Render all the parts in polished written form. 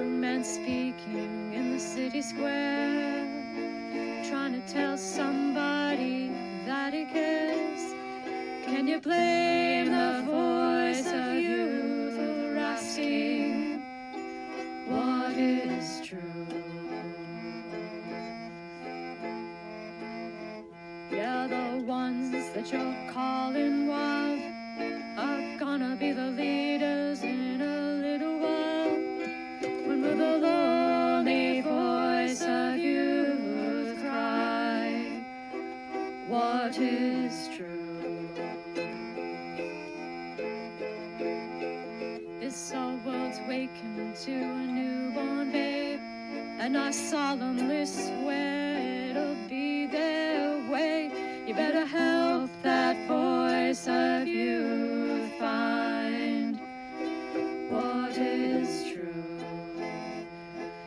young man speaking in the city square, trying to tell somebody that he cares. Can you blame the voice of youth for asking what is true? Yeah, the ones that you're calling wild are gonna be the leaders in a little while. When will the lonely voice of youth cry, what is true? This our world's waking to a newborn babe, and I solemnly swear it'll be their way. You better help that voice of youth find what is true.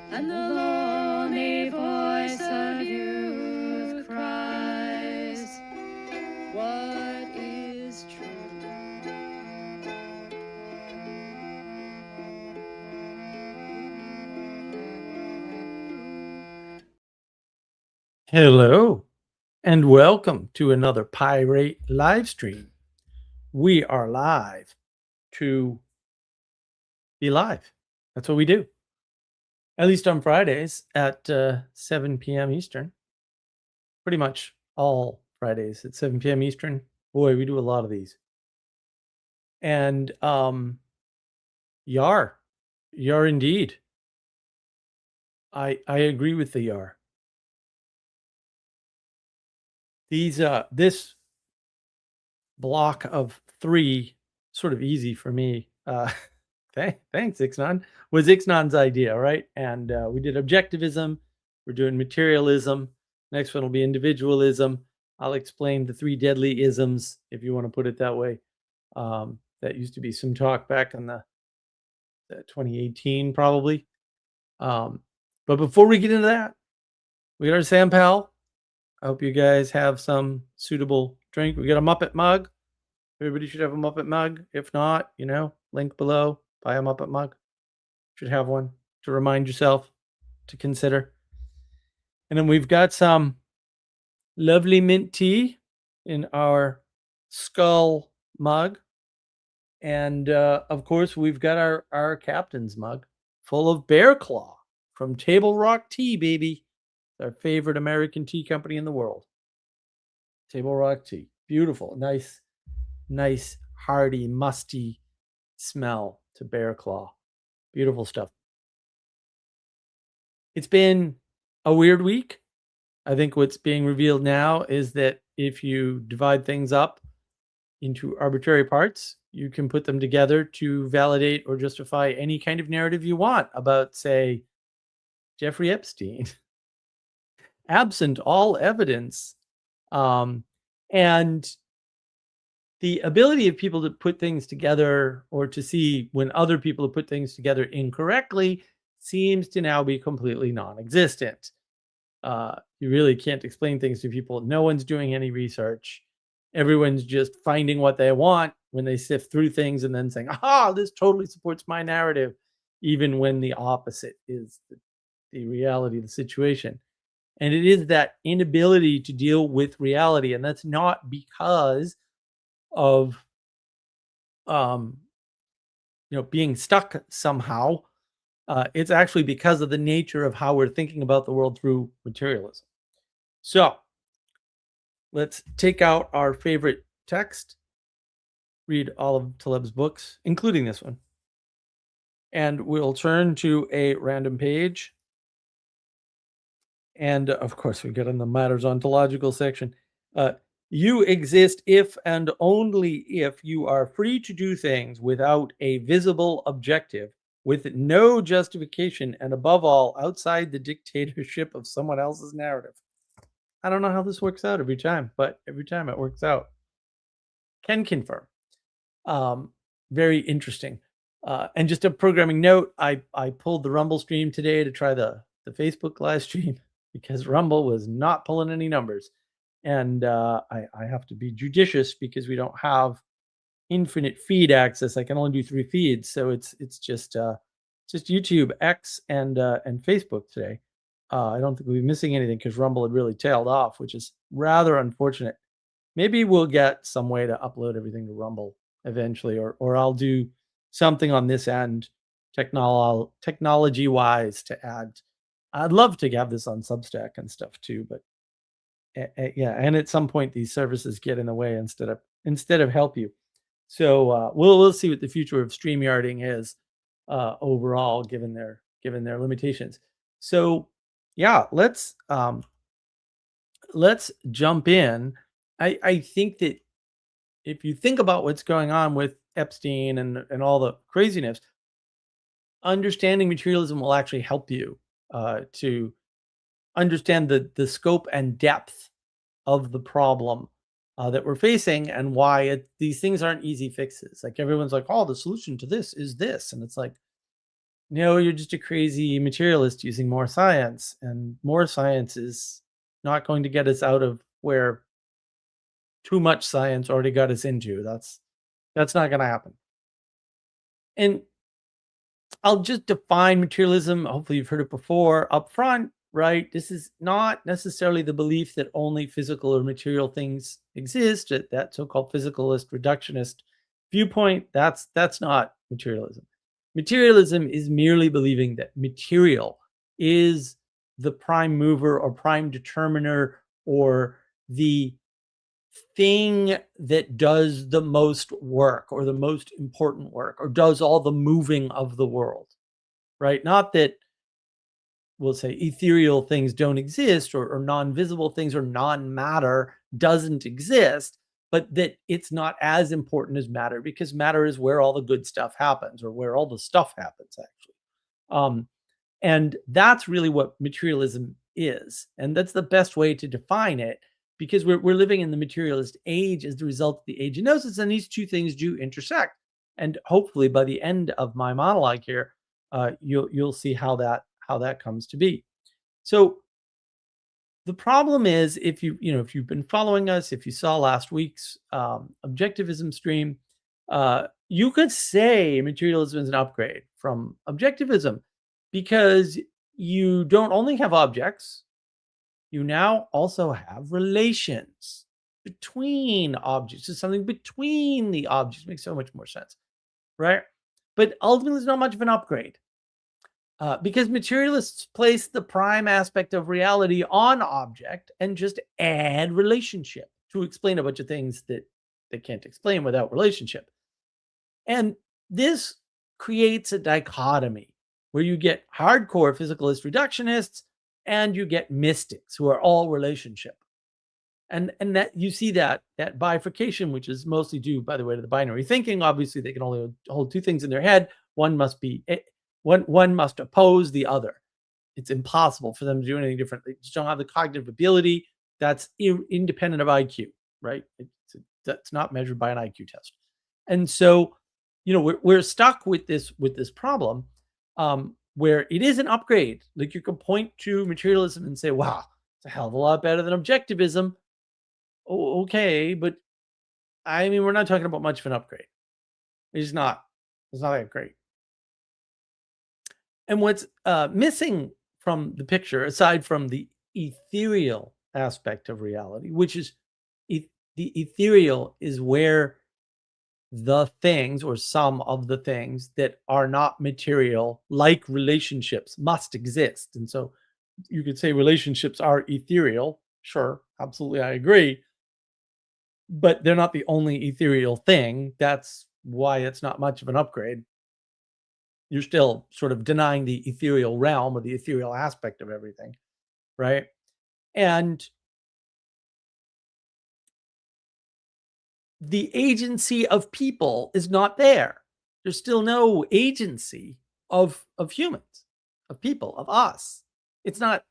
And the lonely voice of youth cries, what is true? Hello, and welcome to another Pirate live stream. We are live to be live. That's what we do. At least on Fridays at 7 p.m. Eastern. Pretty much all Fridays at 7 p.m. Eastern. Boy, we do a lot of these. And Yar indeed. I agree with the Yar. This block of 3, sort of easy for me. Thanks, Ixnon. Was Ixnon's idea, right? And we did objectivism. We're doing materialism. Next one will be individualism. I'll explain the 3 deadly isms, if you want to put it that way. That used to be some talk back in the 2018, probably. But before we get into that, we got our Sam Pal. I hope you guys have some suitable drink. We got a Muppet mug. Everybody should have a Muppet mug. If not, link below. Buy a Muppet mug. Should have one to remind yourself to consider. And then we've got some lovely mint tea in our skull mug. And of course, we've got our captain's mug full of Bear Claw from Table Rock Tea, baby. It's our favorite American tea company in the world. Table Rock Tea. Beautiful. Nice, hearty, musty smell to Bear Claw. Beautiful stuff. It's been a weird week. I think what's being revealed now is that if you divide things up into arbitrary parts, you can put them together to validate or justify any kind of narrative you want about, say, Jeffrey Epstein, absent all evidence. And the ability of people to put things together or to see when other people have put things together incorrectly seems to now be completely non-existent. You really can't explain things to people. No one's doing any research. Everyone's just finding what they want when they sift through things and then saying, this totally supports my narrative, even when the opposite is the reality of the situation. And it is that inability to deal with reality. And that's not because of being stuck somehow. It's actually because of the nature of how we're thinking about the world through materialism. So let's take out our favorite text, read all of Taleb's books, including this one, and we'll turn to a random page. And of course, we get in the matters ontological section. You exist if and only if you are free to do things without a visible objective, with no justification, and above all, outside the dictatorship of someone else's narrative. I don't know how this works out every time, but every time it works out. Can confirm. Very interesting. And just a programming note, I pulled the Rumble stream today to try the Facebook live stream because Rumble was not pulling any numbers. And I have to be judicious because we don't have infinite feed access. I can only do 3 feeds. So it's just just YouTube, X, and Facebook today. I don't think we'll be missing anything because Rumble had really tailed off, which is rather unfortunate. Maybe we'll get some way to upload everything to Rumble eventually, or I'll do something on this end, technology wise, to add. I'd love to have this on Substack and stuff too, but yeah, and at some point these services get in the way instead of help you. So we'll see what the future of StreamYarding is overall, given their limitations. So yeah, let's jump in. I think that if you think about what's going on with Epstein and all the craziness, understanding materialism will actually help you to understand the scope and depth of the problem that we're facing, and why these things aren't easy fixes. Like, everyone's like, oh, the solution to this is this. And it's like, no, you're just a crazy materialist using more science, and more science is not going to get us out of where too much science already got us into. That's not going to happen. And I'll just define materialism. Hopefully you've heard it before up front, right? This is not necessarily the belief that only physical or material things exist. That so-called physicalist reductionist viewpoint, that's not materialism. Materialism is merely believing that material is the prime mover or prime determiner, or the thing that does the most work, or the most important work, or does all the moving of the world, right? Not that, we'll say, ethereal things don't exist, or non-visible things, or non-matter doesn't exist, but that it's not as important as matter, because matter is where all the good stuff happens, or where all the stuff happens, actually. And that's really what materialism is. And that's the best way to define it, because we're living in the materialist age as the result of the age of gnosis, and these two things do intersect. And hopefully by the end of my monologue here, you'll see how that comes to be. So the problem is, if you've been following us, if you saw last week's Objectivism stream, you could say materialism is an upgrade from Objectivism, because you don't only have objects, you now also have relations between objects. It's something between the objects. Makes so much more sense, right? But ultimately, it's not much of an upgrade, because materialists place the prime aspect of reality on object and just add relationship to explain a bunch of things that they can't explain without relationship. And this creates a dichotomy where you get hardcore physicalist reductionists and you get mystics who are all relationship. And that you see that bifurcation, which is mostly due, by the way, to the binary thinking. Obviously, they can only hold two things in their head. One must oppose the other. It's impossible for them to do anything different. They just don't have the cognitive ability. That's independent of IQ, right? That's not measured by an IQ test. And so, we're stuck with this problem, where it is an upgrade. Like, you can point to materialism and say, wow, it's a hell of a lot better than Objectivism. Oh, okay, but I mean, we're not talking about much of an upgrade. It's not that great. And what's missing from the picture, aside from the ethereal aspect of reality, which is the ethereal is where the things, or some of the things that are not material, like relationships, must exist. And so you could say relationships are ethereal. Sure, absolutely, I agree. But they're not the only ethereal thing. That's why it's not much of an upgrade. You're still sort of denying the ethereal realm, or the ethereal aspect of everything, right? And the agency of people is not there. There's still no agency of humans, of people, of us. It's not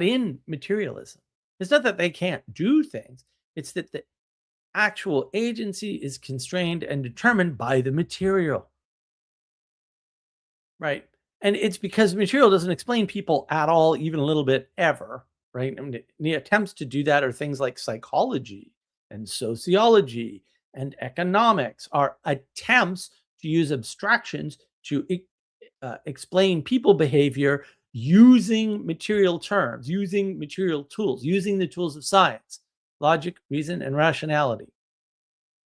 in materialism. It's not that they can't do things. It's that the actual agency is constrained and determined by the material. Right. And it's because material doesn't explain people at all, even a little bit, ever. Right. I mean, the attempts to do that are things like psychology and sociology and economics, are attempts to use abstractions to explain people behavior using material terms, using material tools, using the tools of science, logic, reason, and rationality.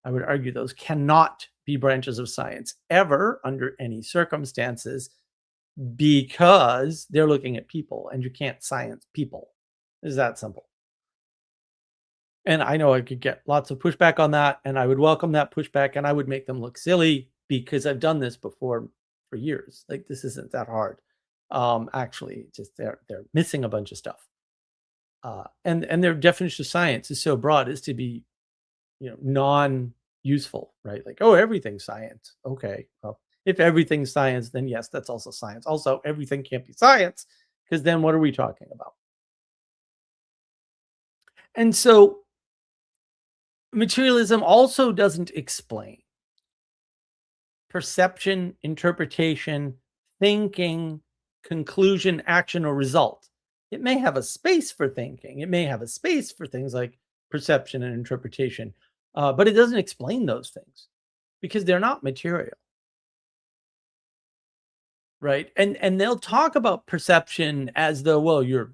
I would argue those cannot be branches of science ever under any circumstances because they're looking at people and you can't science people. It's that simple. And I know I could get lots of pushback on that, and I would welcome that pushback, and I would make them look silly because I've done this before for years. Like, this isn't that hard. Actually, just they're missing a bunch of stuff. And their definition of science is so broad as to be, non-useful, right? Like, oh, everything's science. Okay, well, if everything's science, then yes, that's also science. Also, everything can't be science because then what are we talking about? And so materialism also doesn't explain perception, interpretation, thinking, conclusion, action, or result. It may have a space for thinking. It may have a space for things like perception and interpretation, but it doesn't explain those things because they're not material, right? And they'll talk about perception as though, well, you're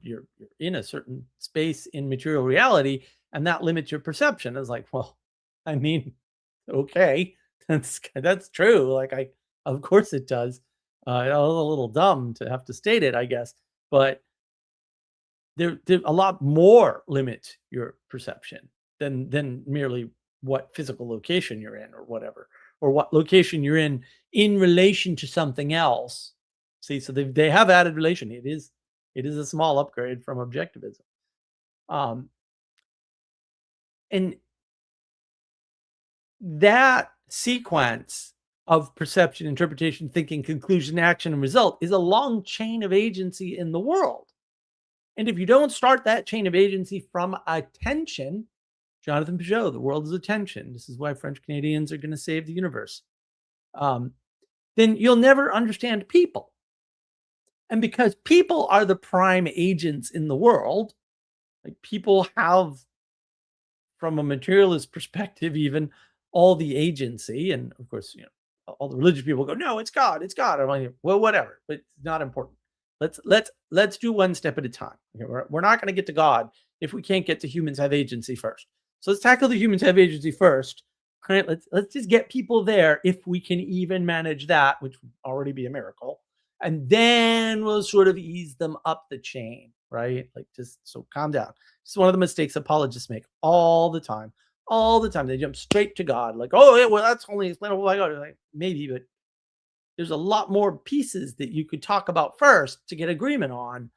in a certain space in material reality, and that limits your perception. It's like, well, I mean, okay, that's true. Like, of course it does. A little dumb to have to state it, I guess, but there a lot more limit your perception than merely what physical location you're in or whatever, or what location you're in relation to something else. See, so they have added relation. It is a small upgrade from objectivism. Um, and that sequence of perception, interpretation, thinking, conclusion, action, and result is a long chain of agency in the world. And if you don't start that chain of agency from attention, Jonathan Peugeot, the world is attention. This is why French Canadians are going to save the universe. Then you'll never understand people. And because people are the prime agents in the world, like, people have, from a materialist perspective, even all the agency. And of course, all the religious people go, no, it's God, it's God. I'm like, well, whatever, but it's not important. Let's do one step at a time. Okay, we're not going to get to God if we can't get to humans have agency first. So let's tackle the humans have agency first. All right, let's just get people there if we can even manage that, which would already be a miracle. And then we'll sort of ease them up the chain, right? Like, just so calm down. It's one of the mistakes apologists make all the time. All the time. They jump straight to God. Like, oh, yeah, well, that's only explainable by God. Like, maybe, but there's a lot more pieces that you could talk about first to get agreement on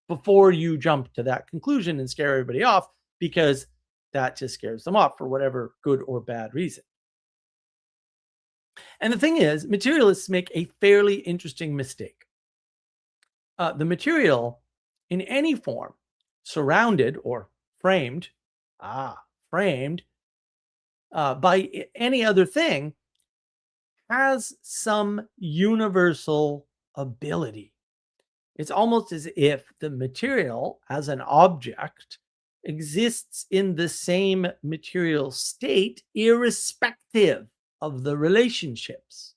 before you jump to that conclusion and scare everybody off, because that just scares them off for whatever good or bad reason. And the thing is, materialists make a fairly interesting mistake. The material in any form, surrounded or framed, framed by any other thing, has some universal ability. It's almost as if the material as an object exists in the same material state, irrespective of the relationships.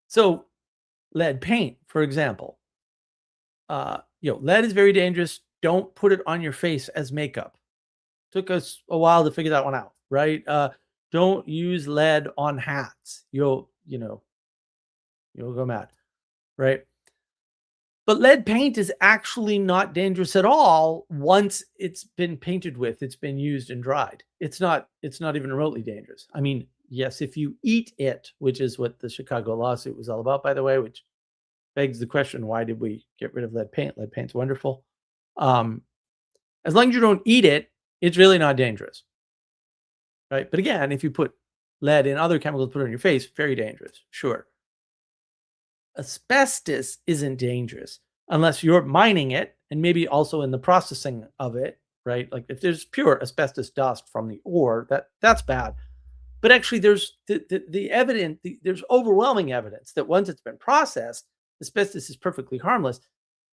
So, lead paint, for example. Lead is very dangerous. Don't put it on your face as makeup. Took us a while to figure that one out, right? Don't use lead on hats. You'll go mad, right? But lead paint is actually not dangerous at all once it's been painted with, it's been used and dried. It's not even remotely dangerous. I mean, yes, if you eat it, which is what the Chicago lawsuit was all about, by the way, which begs the question, why did we get rid of lead paint? Lead paint's wonderful. As long as you don't eat it, it's really not dangerous, right? But again, if you put lead in other chemicals, put it on your face, very dangerous, sure. Asbestos isn't dangerous unless you're mining it and maybe also in the processing of it, right? Like, if there's pure asbestos dust from the ore, that's bad. But actually, there's the evidence, there's overwhelming evidence that once it's been processed, asbestos is perfectly harmless.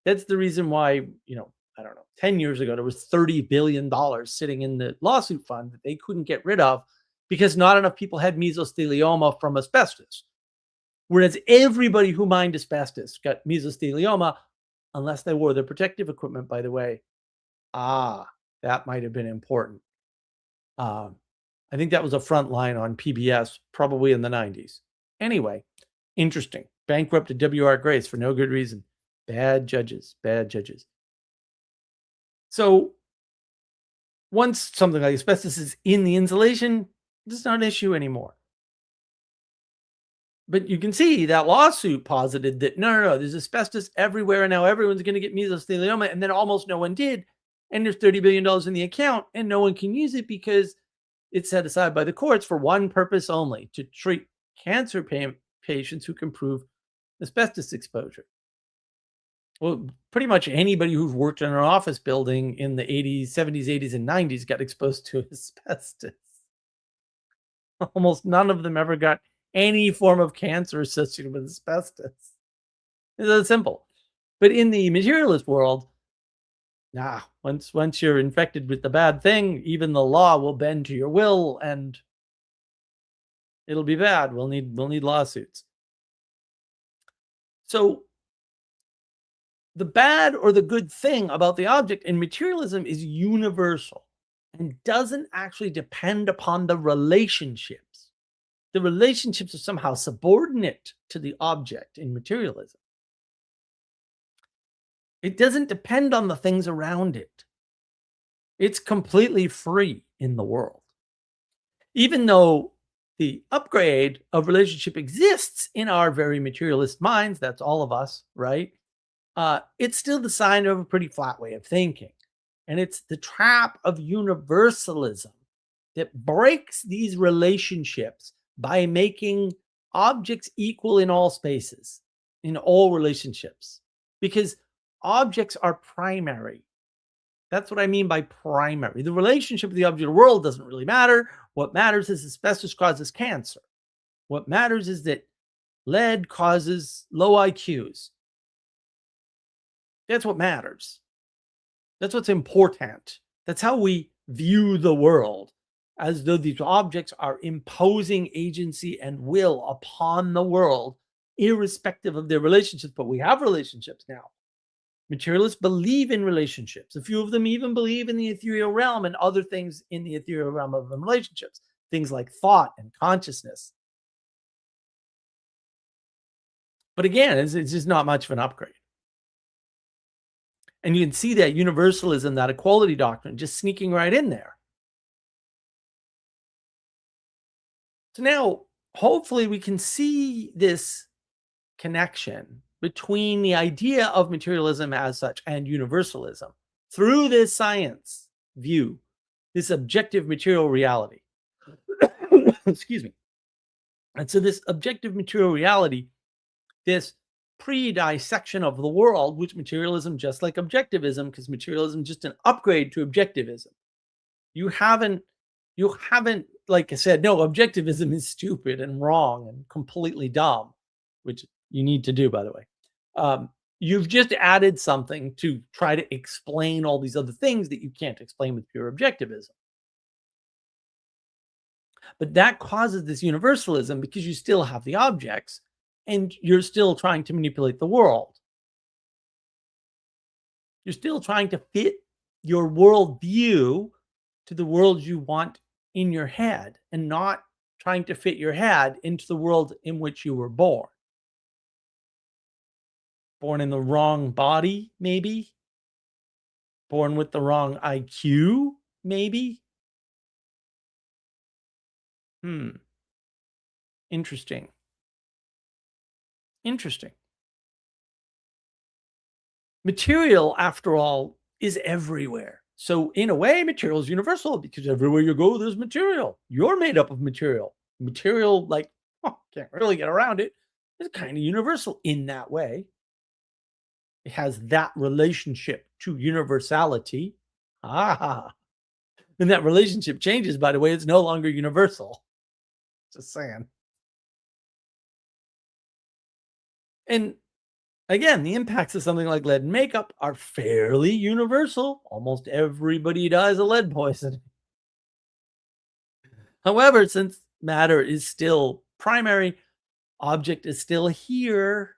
That's the reason why, I don't know, 10 years ago, there was $30 billion sitting in the lawsuit fund that they couldn't get rid of because not enough people had mesothelioma from asbestos. Whereas everybody who mined asbestos got mesothelioma, unless they wore their protective equipment, by the way. That might have been important. Um, I think that was a front line on PBS, probably in the 90s. Anyway, interesting. Bankrupted W.R. Grace for no good reason. Bad judges, bad judges. So once something like asbestos is in the insulation, it's not an issue anymore. But you can see that lawsuit posited that no, there's asbestos everywhere, and now everyone's going to get mesothelioma, and then almost no one did. And there's $30 billion in the account, and no one can use it because it's set aside by the courts for one purpose only: to treat cancer patients who can prove asbestos exposure. Well, pretty much anybody who's worked in an office building in the 80s, 70s, 80s, and 90s got exposed to asbestos. Almost none of them ever got any form of cancer associated with asbestos. It's that simple. But in the materialist world, once you're infected with the bad thing, even the law will bend to your will, and it'll be bad. We'll need lawsuits. So the bad or the good thing about the object in materialism is universal and doesn't actually depend upon the relationships. The relationships are somehow subordinate to the object in materialism. It doesn't depend on the things around it. It's completely free in the world. Even though the upgrade of relationship exists in our very materialist minds, that's all of us, right? It's still the sign of a pretty flat way of thinking. And it's the trap of universalism that breaks these relationships by making objects equal in all spaces, in all relationships, because objects are primary. That's what I mean by primary. The relationship of the object of the world doesn't really matter. What matters is asbestos causes cancer. What matters is that lead causes low IQs. That's what matters. That's what's important. That's how we view the world, as though these objects are imposing agency and will upon the world, irrespective of their relationships. But we have relationships now. Materialists believe in relationships. A few of them even believe in the ethereal realm and other things in the ethereal realm of relationships, things like thought and consciousness. But again, it's just not much of an upgrade. And you can see that universalism, that equality doctrine, just sneaking right in there. So now, hopefully, we can see this connection between the idea of materialism as such and universalism through this science view, this objective material reality. Excuse me. And so this objective material reality, this pre-dissection of the world, which materialism, just like objectivism, because materialism is just an upgrade to objectivism. You haven't, like I said, no, objectivism is stupid and wrong and completely dumb, which you need to do, by the way. You've just added something to try to explain all these other things that you can't explain with pure objectivism. But that causes this universalism because you still have the objects and you're still trying to manipulate the world. You're still trying to fit your worldview to the world you want in your head and not trying to fit your head into the world in which you were born. Born in the wrong body, maybe. Born with the wrong IQ, maybe. Interesting. Material, after all, is everywhere. So in a way, material is universal because everywhere you go, there's material. You're made up of material. Material, can't really get around it. It's kind of universal in that way. It has that relationship to universality. And that relationship changes, by the way, it's no longer universal. Just saying. And again, the impacts of something like lead in makeup are fairly universal. Almost everybody dies of lead poisoning. However, since matter is still primary, object is still here,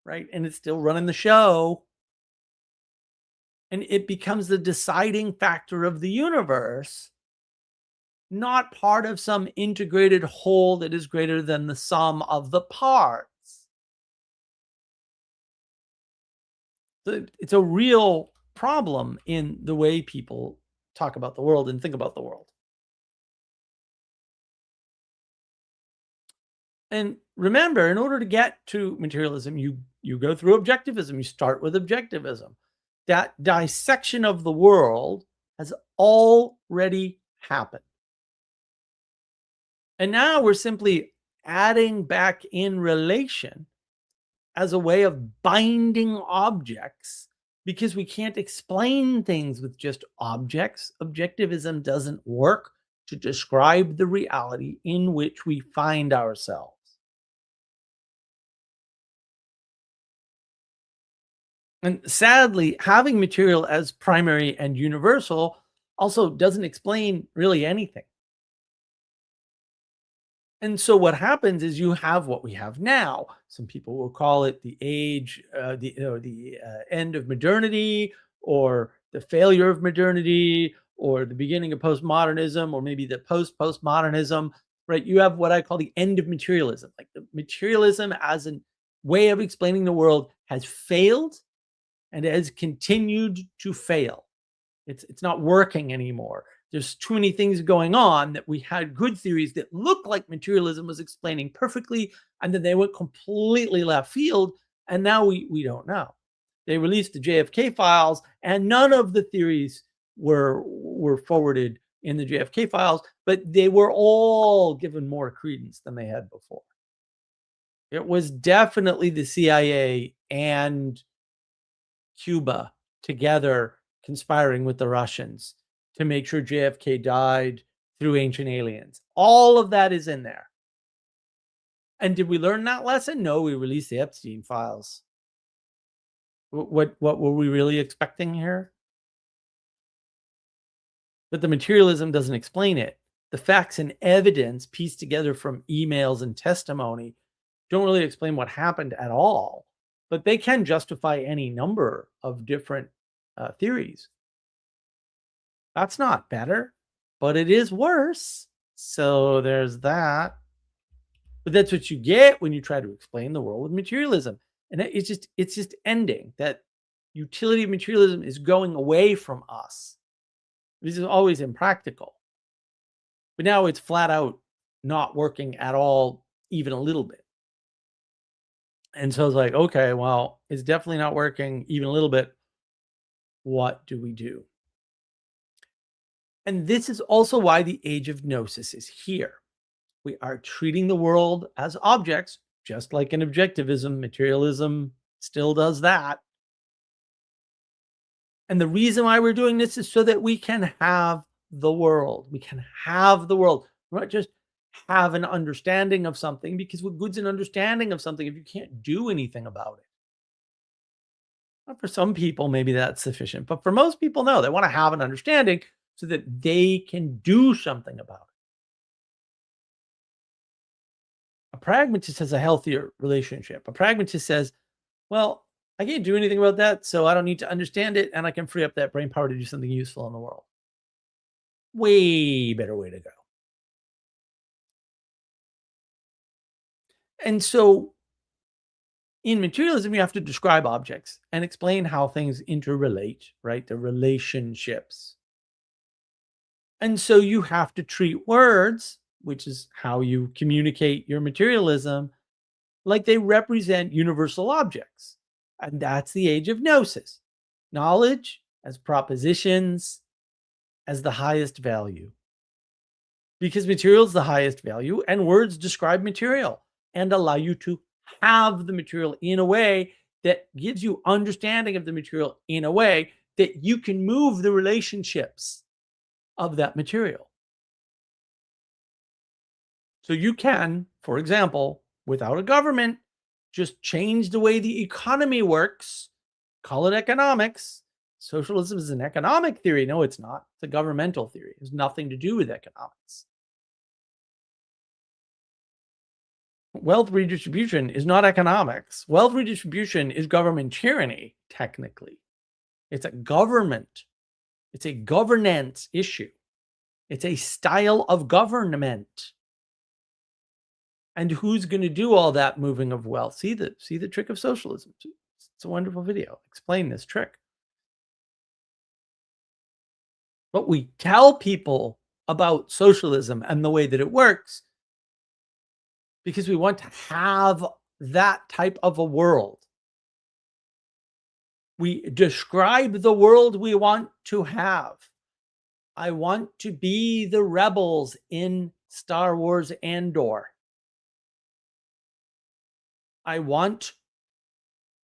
right? And it's still running the show. And it becomes the deciding factor of the universe, not part of some integrated whole that is greater than the sum of the parts. So it's a real problem in the way people talk about the world and think about the world. And remember, in order to get to materialism, you go through objectivism. You start with objectivism. That dissection of the world has already happened. And now we're simply adding back in relation as a way of binding objects because we can't explain things with just objects. Objectivism doesn't work to describe the reality in which we find ourselves. And sadly, having material as primary and universal also doesn't explain really anything. And so what happens is you have what we have now. Some people will call it the age, the end of modernity, or the failure of modernity, or the beginning of postmodernism, or maybe the postmodernism. Right? You have what I call the end of materialism. Like the materialism as a way of explaining the world has failed and has continued to fail. It's not working anymore. There's too many things going on that we had good theories that looked like materialism was explaining perfectly, and then they went completely left field, and now we don't know. They released the JFK files, and none of the theories were forwarded in the JFK files, but they were all given more credence than they had before. It was definitely the CIA and Cuba together conspiring with the Russians to make sure JFK died through ancient aliens. All of that is in there. And did we learn that lesson? No, we released the Epstein files. What were we really expecting here? But the materialism doesn't explain it. The facts and evidence pieced together from emails and testimony don't really explain what happened at all. But they can justify any number of different theories. That's not better, but it is worse. So there's that. But that's what you get when you try to explain the world with materialism. And it's just ending. That utility of materialism is going away from us. This is always impractical. But now it's flat out not working at all, even a little bit. And so it's like, okay, well, it's definitely not working even a little bit. What do we do? And this is also why the age of gnosis is here. We are treating the world as objects, just like in objectivism. Materialism still does that. And the reason why we're doing this is so that we can have the world. We can have the world, not just have an understanding of something, because what good's an understanding of something if you can't do anything about it? Well, for some people, maybe that's sufficient, but for most people, no. They want to have an understanding so that they can do something about it. A pragmatist has a healthier relationship. A pragmatist says, well, I can't do anything about that, so I don't need to understand it, and I can free up that brain power to do something useful in the world. Way better way to go. And so in materialism, you have to describe objects and explain how things interrelate, right? The relationships. And so you have to treat words, which is how you communicate your materialism, like they represent universal objects. And that's the age of gnosis. Knowledge as propositions as the highest value. Because material is the highest value, and words describe material and allow you to have the material in a way that gives you understanding of the material in a way that you can move the relationships of that material. So you can, for example, without a government, just change the way the economy works, call it economics. Socialism is an economic theory. No, it's not. It's a governmental theory. It has nothing to do with economics. Wealth redistribution is not economics. Wealth redistribution is government tyranny, technically. It's a government. It's a governance issue. It's a style of government. And who's going to do all that moving of wealth? See the trick of socialism. It's a wonderful video. Explain this trick. But we tell people about socialism and the way that it works because we want to have that type of a world. We describe the world we want to have. I want to be the rebels in Star Wars Andor. I want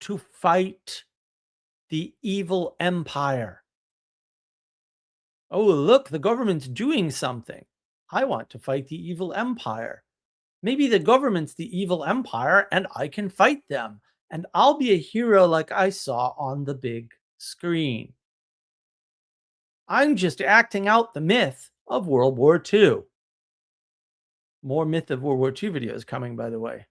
to fight the evil empire. Oh, look, the government's doing something. I want to fight the evil empire. Maybe the government's the evil empire and I can fight them. And I'll be a hero like I saw on the big screen. I'm just acting out the myth of World War II. More myth of World War II videos coming, by the way.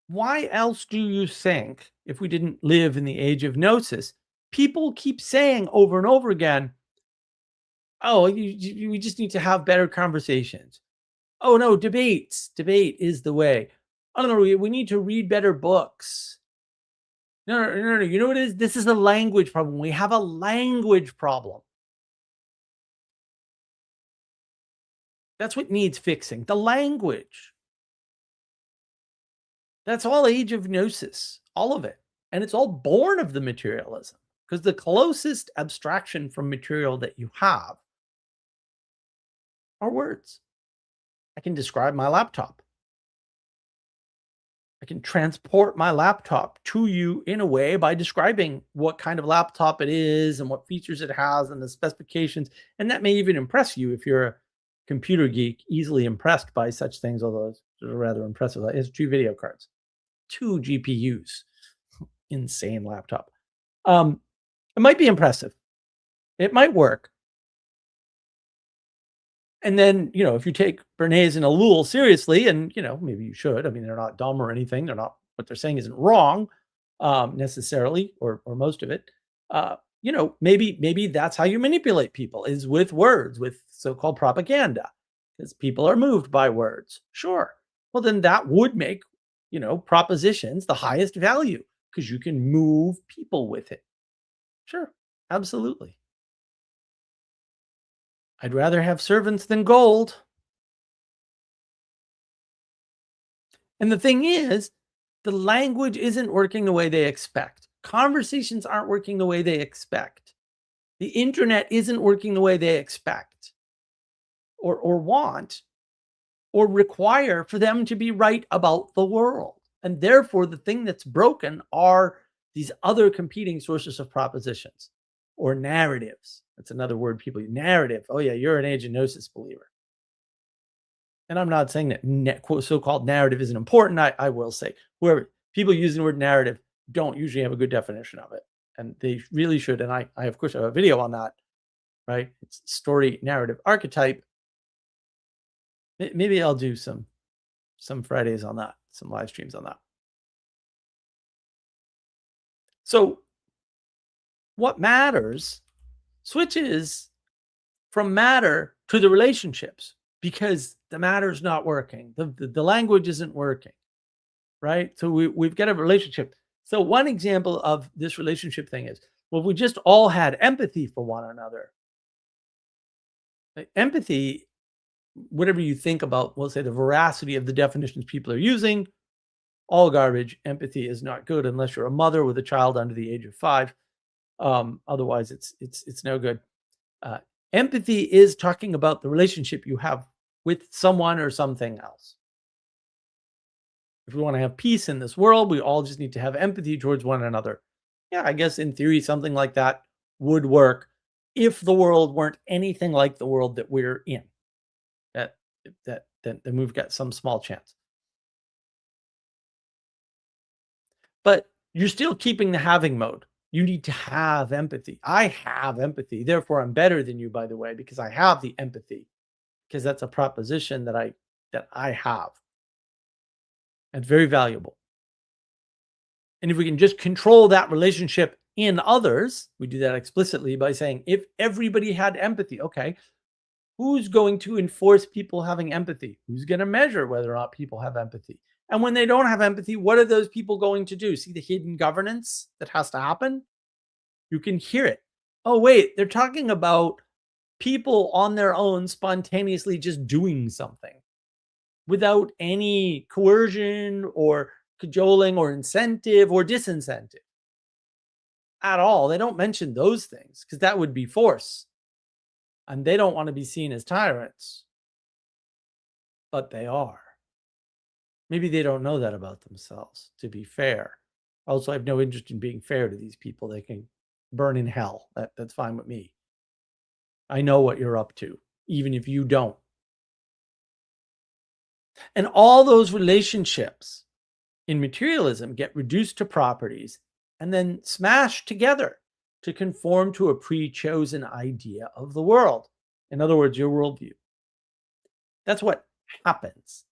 Why else do you think, if we didn't live in the age of Gnosis, people keep saying over and over again, oh, we just need to have better conversations. Oh, no, debates. Debate is the way. Oh, no, we need to read better books. No. You know what it is? This is a language problem. We have a language problem. That's what needs fixing. The language. That's all age of Gnosis, all of it. And it's all born of the materialism because the closest abstraction from material that you have are words. I can describe my laptop. I can transport my laptop to you in a way by describing what kind of laptop it is and what features it has and the specifications. And that may even impress you if you're a computer geek, easily impressed by such things, although it's rather impressive. It has 2 video cards, 2 GPUs, insane laptop. It might be impressive. It might work. And then, if you take Bernays and Ellul seriously, and, maybe you should, I mean, they're not dumb or anything. They're not, what they're saying isn't wrong necessarily, or most of it. Maybe that's how you manipulate people is with words, with so-called propaganda, because people are moved by words. Sure. Well, then that would make, propositions the highest value because you can move people with it. Sure. Absolutely. I'd rather have servants than gold. And the thing is, the language isn't working the way they expect. Conversations aren't working the way they expect. The internet isn't working the way they expect or want or require for them to be right about the world. And therefore, the thing that's broken are these other competing sources of propositions or narratives. That's another word people use. Narrative. Oh, yeah, you're an age of Gnosis believer. And I'm not saying that so-called narrative isn't important. I will say, whoever people using the word narrative don't usually have a good definition of it. And they really should. And I of course, have a video on that, right? It's story, narrative, archetype. Maybe I'll do some Fridays on that, some live streams on that. So what matters switches from matter to the relationships because the matter's not working. The language isn't working, right? So we've got a relationship. So one example of this relationship thing is, well, if we just all had empathy for one another. Empathy, whatever you think about, we'll say the veracity of the definitions people are using, all garbage. Empathy is not good unless you're a mother with a child under the age of 5. Otherwise, it's no good. Empathy is talking about the relationship you have with someone or something else. If we want to have peace in this world, we all just need to have empathy towards one another. Yeah, I guess in theory, something like that would work if the world weren't anything like the world that we're in. Then we've got some small chance. But you're still keeping the having mode. You need to have empathy. I have empathy. Therefore, I'm better than you, by the way, because I have the empathy. Because that's a proposition that I have. And very valuable. And if we can just control that relationship in others, we do that explicitly by saying, if everybody had empathy, okay, who's going to enforce people having empathy? Who's going to measure whether or not people have empathy? And when they don't have empathy, what are those people going to do? See the hidden governance that has to happen? You can hear it. Oh, wait, they're talking about people on their own spontaneously just doing something without any coercion or cajoling or incentive or disincentive at all. They don't mention those things because that would be force. And they don't want to be seen as tyrants. But they are. Maybe they don't know that about themselves, to be fair. Also, I have no interest in being fair to these people. They can burn in hell. That's fine with me. I know what you're up to, even if you don't. And all those relationships in materialism get reduced to properties and then smashed together to conform to a pre-chosen idea of the world. In other words, your worldview. That's what happens.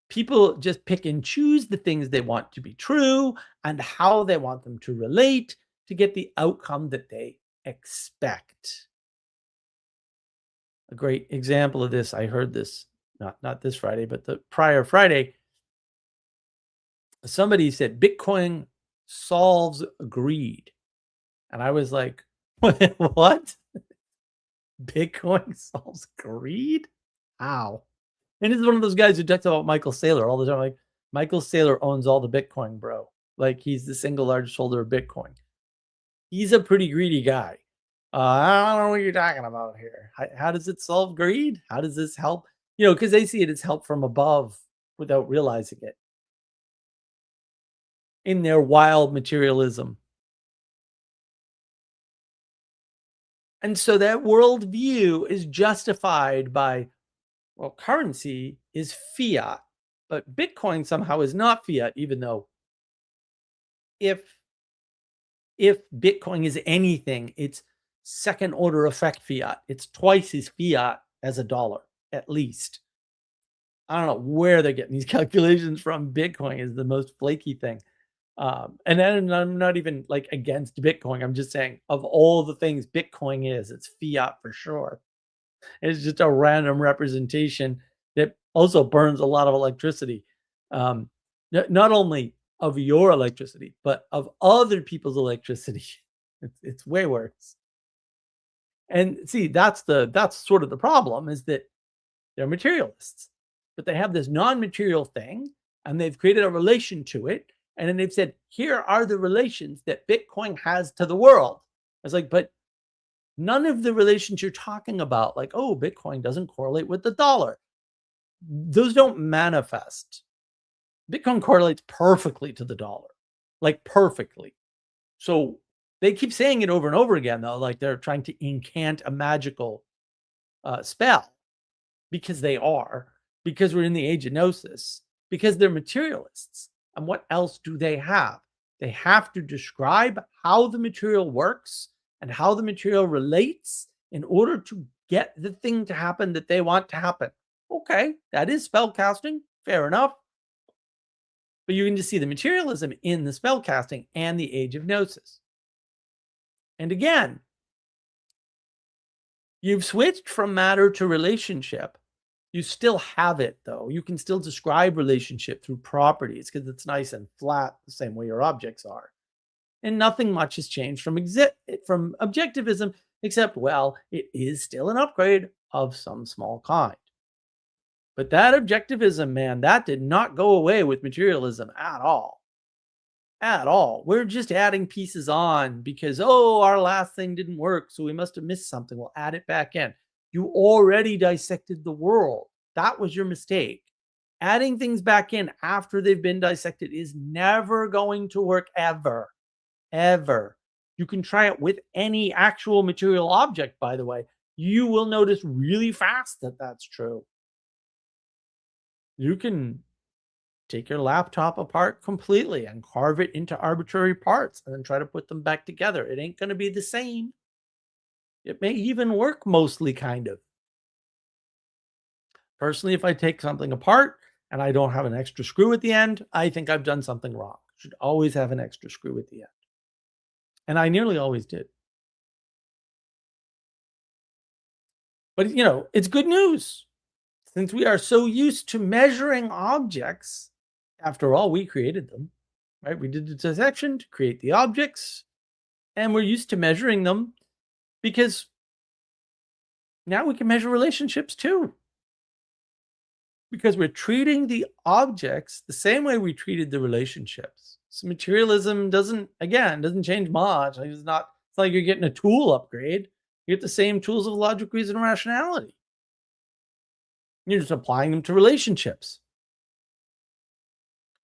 People just pick and choose the things they want to be true and how they want them to relate to get the outcome that they expect. A great example of this, I heard this, not this Friday, but the prior Friday. Somebody said Bitcoin solves greed. And I was like, what? Bitcoin solves greed? How? And this is one of those guys who talks about Michael Saylor all the time. Like, Michael Saylor owns all the Bitcoin, bro. Like, he's the single largest holder of Bitcoin. He's a pretty greedy guy. I don't know what you're talking about here. How does it solve greed? How does this help? Because they see it as help from above without realizing it in their wild materialism. And so that worldview is justified by, well, currency is fiat, but Bitcoin somehow is not fiat, even though if Bitcoin is anything, it's second order effect fiat. It's twice as fiat as a dollar, at least. I don't know where they're getting these calculations from. Bitcoin is the most flaky thing. And then I'm not even like against Bitcoin. I'm just saying of all the things Bitcoin is, it's fiat for sure. It's just a random representation that also burns a lot of electricity. Not only of your electricity, but of other people's electricity. It's way worse. And see, that's sort of the problem, is that they're materialists, but they have this non-material thing and they've created a relation to it. And then they've said, here are the relations that Bitcoin has to the world. I was like, but none of the relations you're talking about, like, oh, Bitcoin doesn't correlate with the dollar. Those don't manifest. Bitcoin correlates perfectly to the dollar, like perfectly. So they keep saying it over and over again, though, like they're trying to incant a magical spell, because they are, because we're in the age of gnosis, because they're materialists. And what else do they have? They have to describe how the material works and how the material relates in order to get the thing to happen that they want to happen. Okay, that is spell casting. Fair enough. But you can just see the materialism in the spell casting and the age of gnosis. And again, you've switched from matter to relationship. You still have it, though. You can still describe relationship through properties because it's nice and flat, the same way your objects are. And nothing much has changed from objectivism, except, well, it is still an upgrade of some small kind. But that objectivism, man, that did not go away with materialism at all. At all. We're just adding pieces on because, oh, our last thing didn't work, so we must have missed something. We'll add it back in. You already dissected the world. That was your mistake. Adding things back in after they've been dissected is never going to work, ever. Ever. You can try it with any actual material object, by the way. You will notice really fast that that's true. You can take your laptop apart completely and carve it into arbitrary parts and then try to put them back together. It ain't going to be the same. It may even work mostly, kind of. Personally, if I take something apart and I don't have an extra screw at the end, I think I've done something wrong. Should always have an extra screw at the end. And I nearly always did. But, it's good news. Since we are so used to measuring objects, after all, we created them, right? We did the dissection to create the objects, and we're used to measuring them because now we can measure relationships too. Because we're treating the objects the same way we treated the relationships. So materialism doesn't change much. It's like you're getting a tool upgrade. You get the same tools of logic, reason, and rationality. You're just applying them to relationships.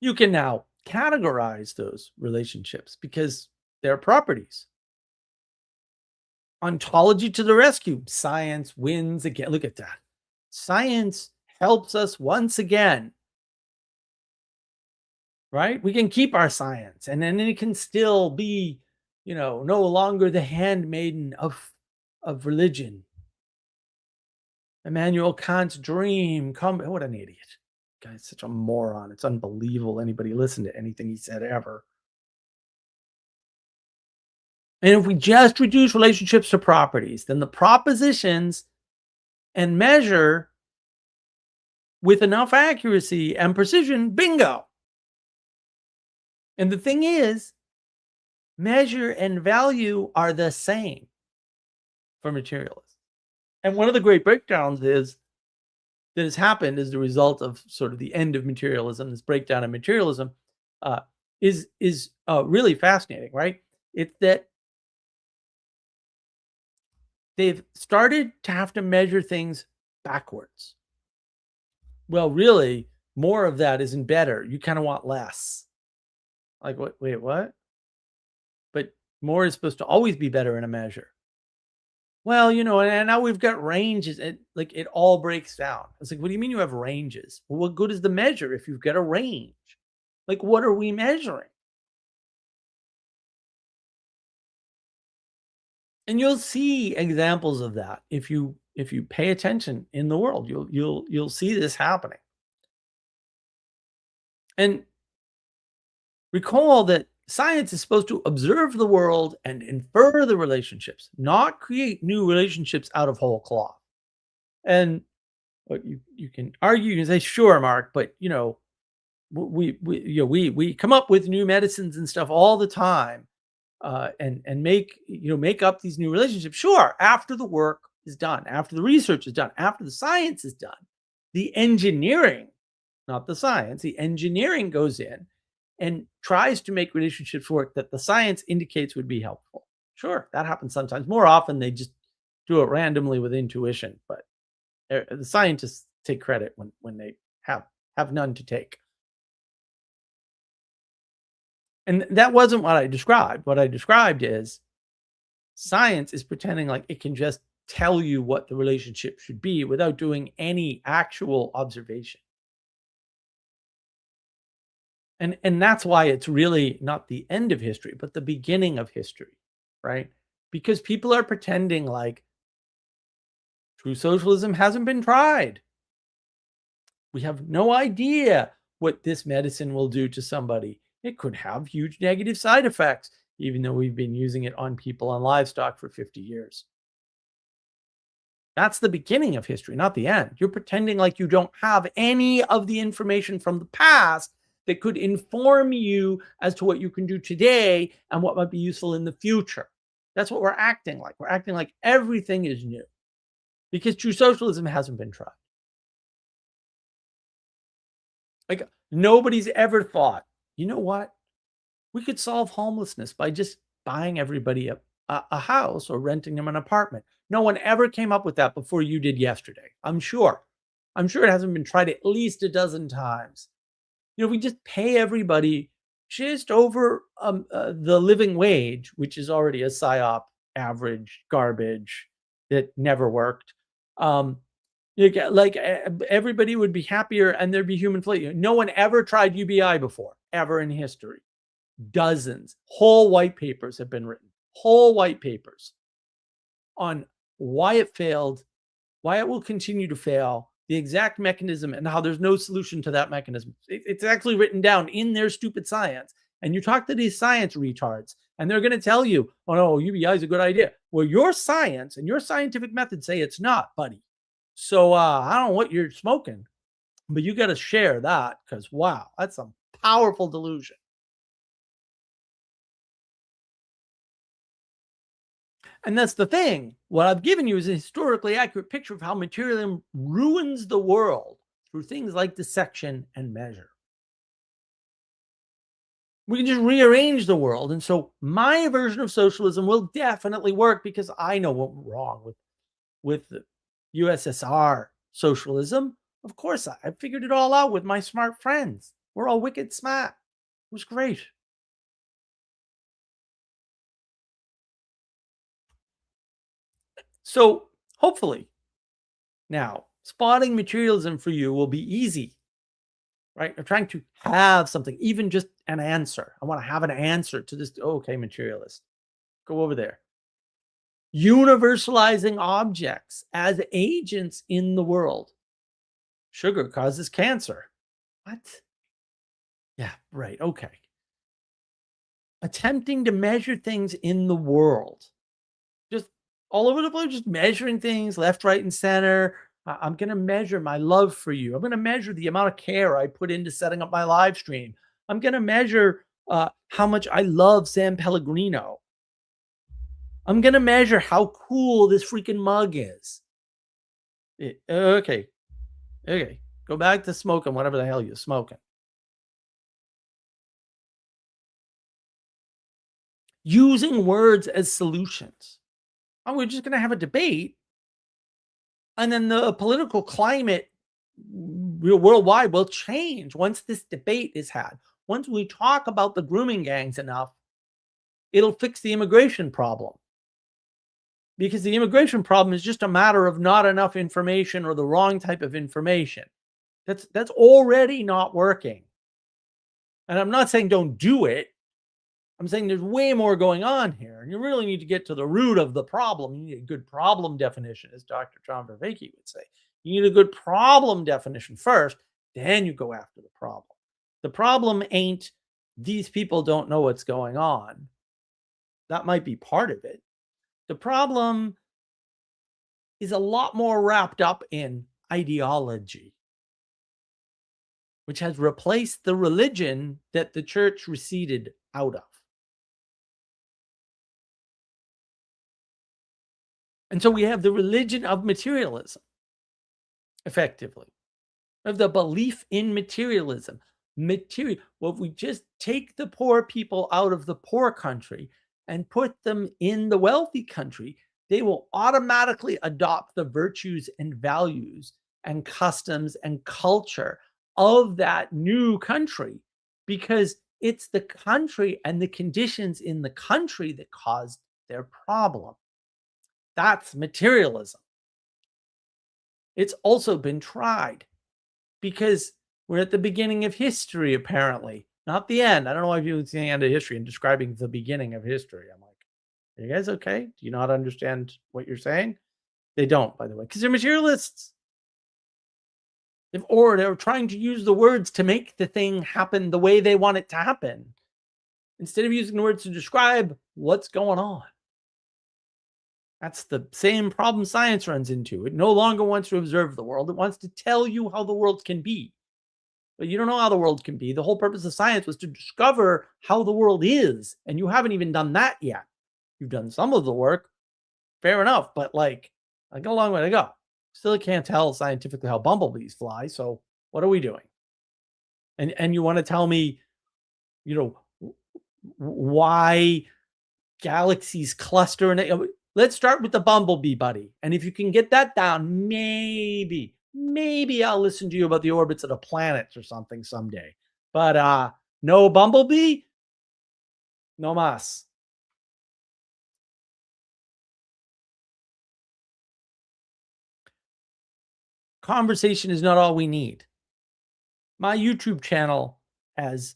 You can now categorize those relationships because they're properties. Ontology to the rescue. Science wins again. Look at that. Science helps us once again. Right? We can keep our science, and then it can still be, no longer the handmaiden of religion. Immanuel Kant's dream come. What an idiot. Guy's such a moron. It's unbelievable anybody listened to anything he said ever. And if we just reduce relationships to properties, then the propositions and measure with enough accuracy and precision, bingo. And the thing is, measure and value are the same for materialists. And one of the great breakdowns that has happened as the result of sort of the end of materialism, this breakdown of materialism, is really fascinating, right? It's that they've started to have to measure things backwards. Well, really, more of that isn't better. You kind of want less. Like, what? Wait, what? But more is supposed to always be better in a measure. Well, and now we've got ranges. It all breaks down. It's like, what do you mean you have ranges? Well, what good is the measure if you've got a range? Like, what are we measuring? And you'll see examples of that if you pay attention in the world. You'll see this happening. And recall that science is supposed to observe the world and infer the relationships, not create new relationships out of whole cloth. And you can argue, you can say, sure, Mark, but we come up with new medicines and stuff all the time, and make up these new relationships. Sure, after the work is done, after the research is done, after the science is done, the engineering, not the science, the engineering goes in and tries to make relationships work that the science indicates would be helpful. Sure, that happens sometimes. More often, they just do it randomly with intuition, but the scientists take credit when they have none to take. And that wasn't what I described. What I described is science is pretending like it can just tell you what the relationship should be without doing any actual observation. And that's why it's really not the end of history, but the beginning of history, right? Because people are pretending like true socialism hasn't been tried. We have no idea what this medicine will do to somebody. It could have huge negative side effects, even though we've been using it on people and livestock for 50 years. That's the beginning of history, not the end. You're pretending like you don't have any of the information from the past that could inform you as to what you can do today and what might be useful in the future. That's what we're acting like. We're acting like everything is new because true socialism hasn't been tried. Like, nobody's ever thought, you know what? We could solve homelessness by just buying everybody a house or renting them an apartment. No one ever came up with that before you did yesterday. I'm sure it hasn't been tried at least a dozen times. We just pay everybody just over the living wage, which is already a PSYOP average garbage that never worked. You get like everybody would be happier and there'd be human flavor. No one ever tried UBI before, ever in history. Dozens, whole white papers have been written, whole white papers on why it failed, why it will continue to fail, the exact mechanism, and how there's no solution to that mechanism. It's actually written down in their stupid science. And you talk to these science retards, and they're going to tell you, oh no, UBI is a good idea. Well, your science and your scientific methods say it's not, buddy. So I don't know what you're smoking, but you got to share that because wow, that's a powerful delusion. And that's the thing. What I've given you is a historically accurate picture of how materialism ruins the world through things like dissection and measure. We can just rearrange the world. And so my version of socialism will definitely work because I know what went wrong with the USSR socialism. Of course, I figured it all out with my smart friends. We're all wicked smart. It was great. So hopefully now spotting materialism for you will be easy, right? I'm trying to have something, even just an answer. I want to have an answer to this. Oh, okay, materialist. Go over there. Universalizing objects as agents in the world. Sugar causes cancer. What? Yeah, right. Okay. Attempting to measure things in the world. Just all over the place, just measuring things left, right, and center. I'm going to measure my love for you. I'm going to measure the amount of care I put into setting up my live stream. I'm going to measure how much I love San Pellegrino. I'm going to measure how cool this freaking mug is. Okay. Okay. Go back to smoking whatever the hell you're smoking. Using words as solutions. Oh, we're just going to have a debate. And then the political climate worldwide will change once this debate is had. Once we talk about the grooming gangs enough, it'll fix the immigration problem. Because the immigration problem is just a matter of not enough information or the wrong type of information. That's already not working. And I'm not saying don't do it. I'm saying there's way more going on here. And you really need to get to the root of the problem. You need a good problem definition, as Dr. John Vervaeke would say. You need a good problem definition first, then you go after the problem. The problem ain't these people don't know what's going on. That might be part of it. The problem is a lot more wrapped up in ideology, which has replaced the religion that the church receded out of. And so we have the religion of materialism, effectively, of the belief in materialism. Well, if we just take the poor people out of the poor country and put them in the wealthy country, they will automatically adopt the virtues and values and customs and culture of that new country because it's the country and the conditions in the country that caused their problem. That's materialism. It's also been tried because we're at the beginning of history, apparently, not the end. I don't know why people see the end of history and describing the beginning of history. I'm like, are you guys okay? Do you not understand what you're saying? They don't, by the way, because they're materialists. Or they're trying to use the words to make the thing happen the way they want it to happen instead of using the words to describe what's going on. That's the same problem science runs into. It no longer wants to observe the world. It wants to tell you how the world can be. But you don't know how the world can be. The whole purpose of science was to discover how the world is. And you haven't even done that yet. You've done some of the work. Fair enough. But like, I got a long way to go. Still can't tell scientifically how bumblebees fly. So what are we doing? And you want to tell me, you know, why galaxies cluster and let's start with the bumblebee, buddy. And if you can get that down, maybe I'll listen to you about the orbits of the planets or something someday. But no bumblebee, no mas. conversation is not all we need. My YouTube channel, as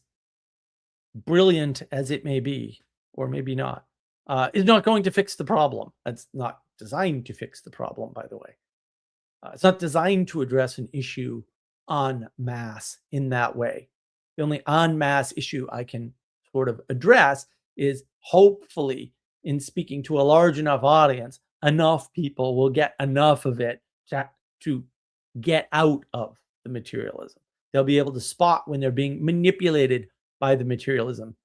brilliant as it may be, or maybe not, is not going to fix the problem. That's not designed to fix the problem, by the way. It's not designed to address an issue en masse in that way. The only en masse issue I can sort of address is, hopefully, in speaking to a large enough audience, enough people will get enough of it to get out of the materialism. They'll be able to spot when they're being manipulated by the materialism.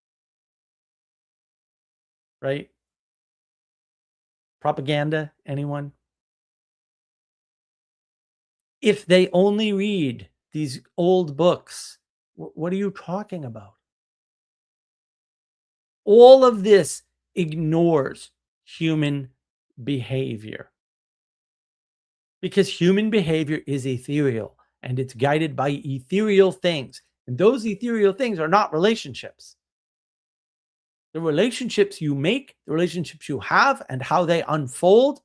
Right? Propaganda, anyone? If they only read these old books, what are you talking about? All of this ignores human behavior, because human behavior is ethereal and it's guided by ethereal things. And those ethereal things are not relationships. The relationships you make, the relationships you have, and how they unfold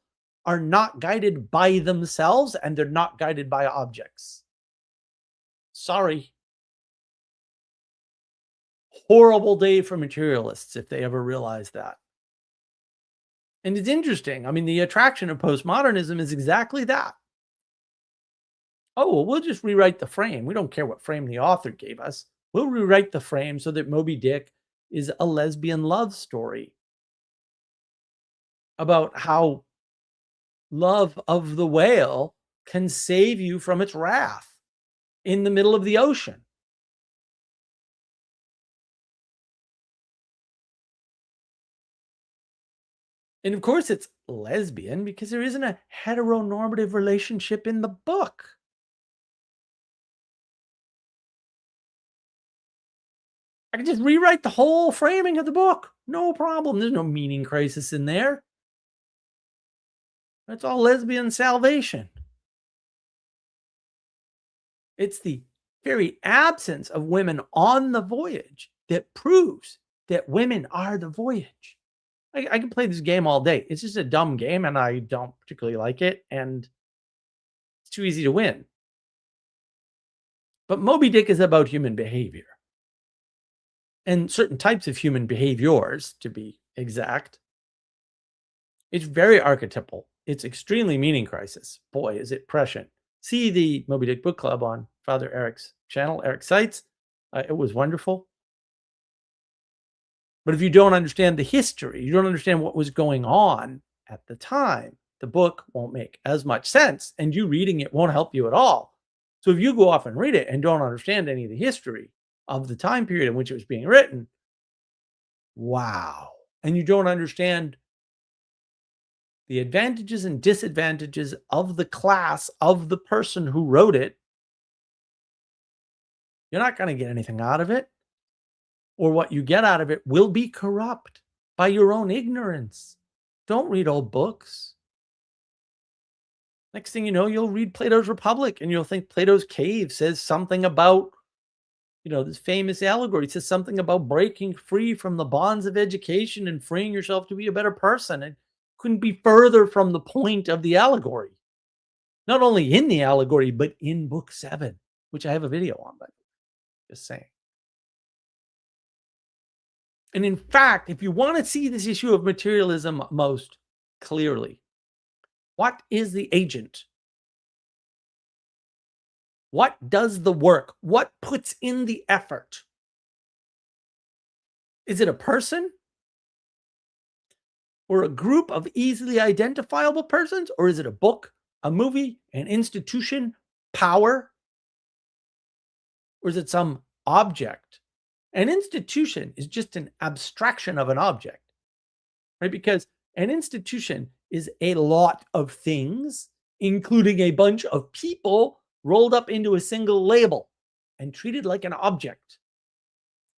are not guided by themselves, and they're not guided by objects. Sorry. Horrible day for materialists if they ever realize that. And it's interesting. I mean, the attraction of postmodernism is exactly that. Oh, well, we'll just rewrite the frame. We don't care what frame the author gave us. We'll rewrite the frame so that Moby Dick is a lesbian love story about how love of the whale can save you from its wrath in the middle of the ocean. And of course, it's lesbian because there isn't a heteronormative relationship in the book. I can just rewrite the whole framing of the book. No problem. There's no meaning crisis in there. That's all lesbian salvation. It's the very absence of women on the voyage that proves that women are the voyage. I can play this game all day. It's just a dumb game, and I don't particularly like it, and it's too easy to win. But Moby Dick is about human behavior. And certain types of human behaviors, to be exact. It's very archetypal. It's extremely meaning crisis. Boy, is it prescient. See the Moby Dick Book Club on Father Eric's channel, Eric Seitz. It was wonderful. But if you don't understand the history, you don't understand what was going on at the time, the book won't make as much sense, and you reading it won't help you at all. So if you go off and read it and don't understand any of the history of the time period in which it was being written, wow. And you don't understand the advantages and disadvantages of the class of the person who wrote it, you're not going to get anything out of it. Or what you get out of it will be corrupt by your own ignorance. Don't read old books. Next thing you know, you'll read Plato's Republic and you'll think Plato's Cave says something about, this famous allegory. It says something about breaking free from the bonds of education and freeing yourself to be a better person. It couldn't be further from the point of the allegory. Not only in the allegory, but in book 7, which I have a video on, but just saying. And in fact, if you want to see this issue of materialism most clearly, what is the agent? What does the work? What puts in the effort? Is it a person? Or a group of easily identifiable persons? Or is it a book, a movie, an institution, power? Or is it some object? An institution is just an abstraction of an object, right? Because an institution is a lot of things, including a bunch of people rolled up into a single label and treated like an object.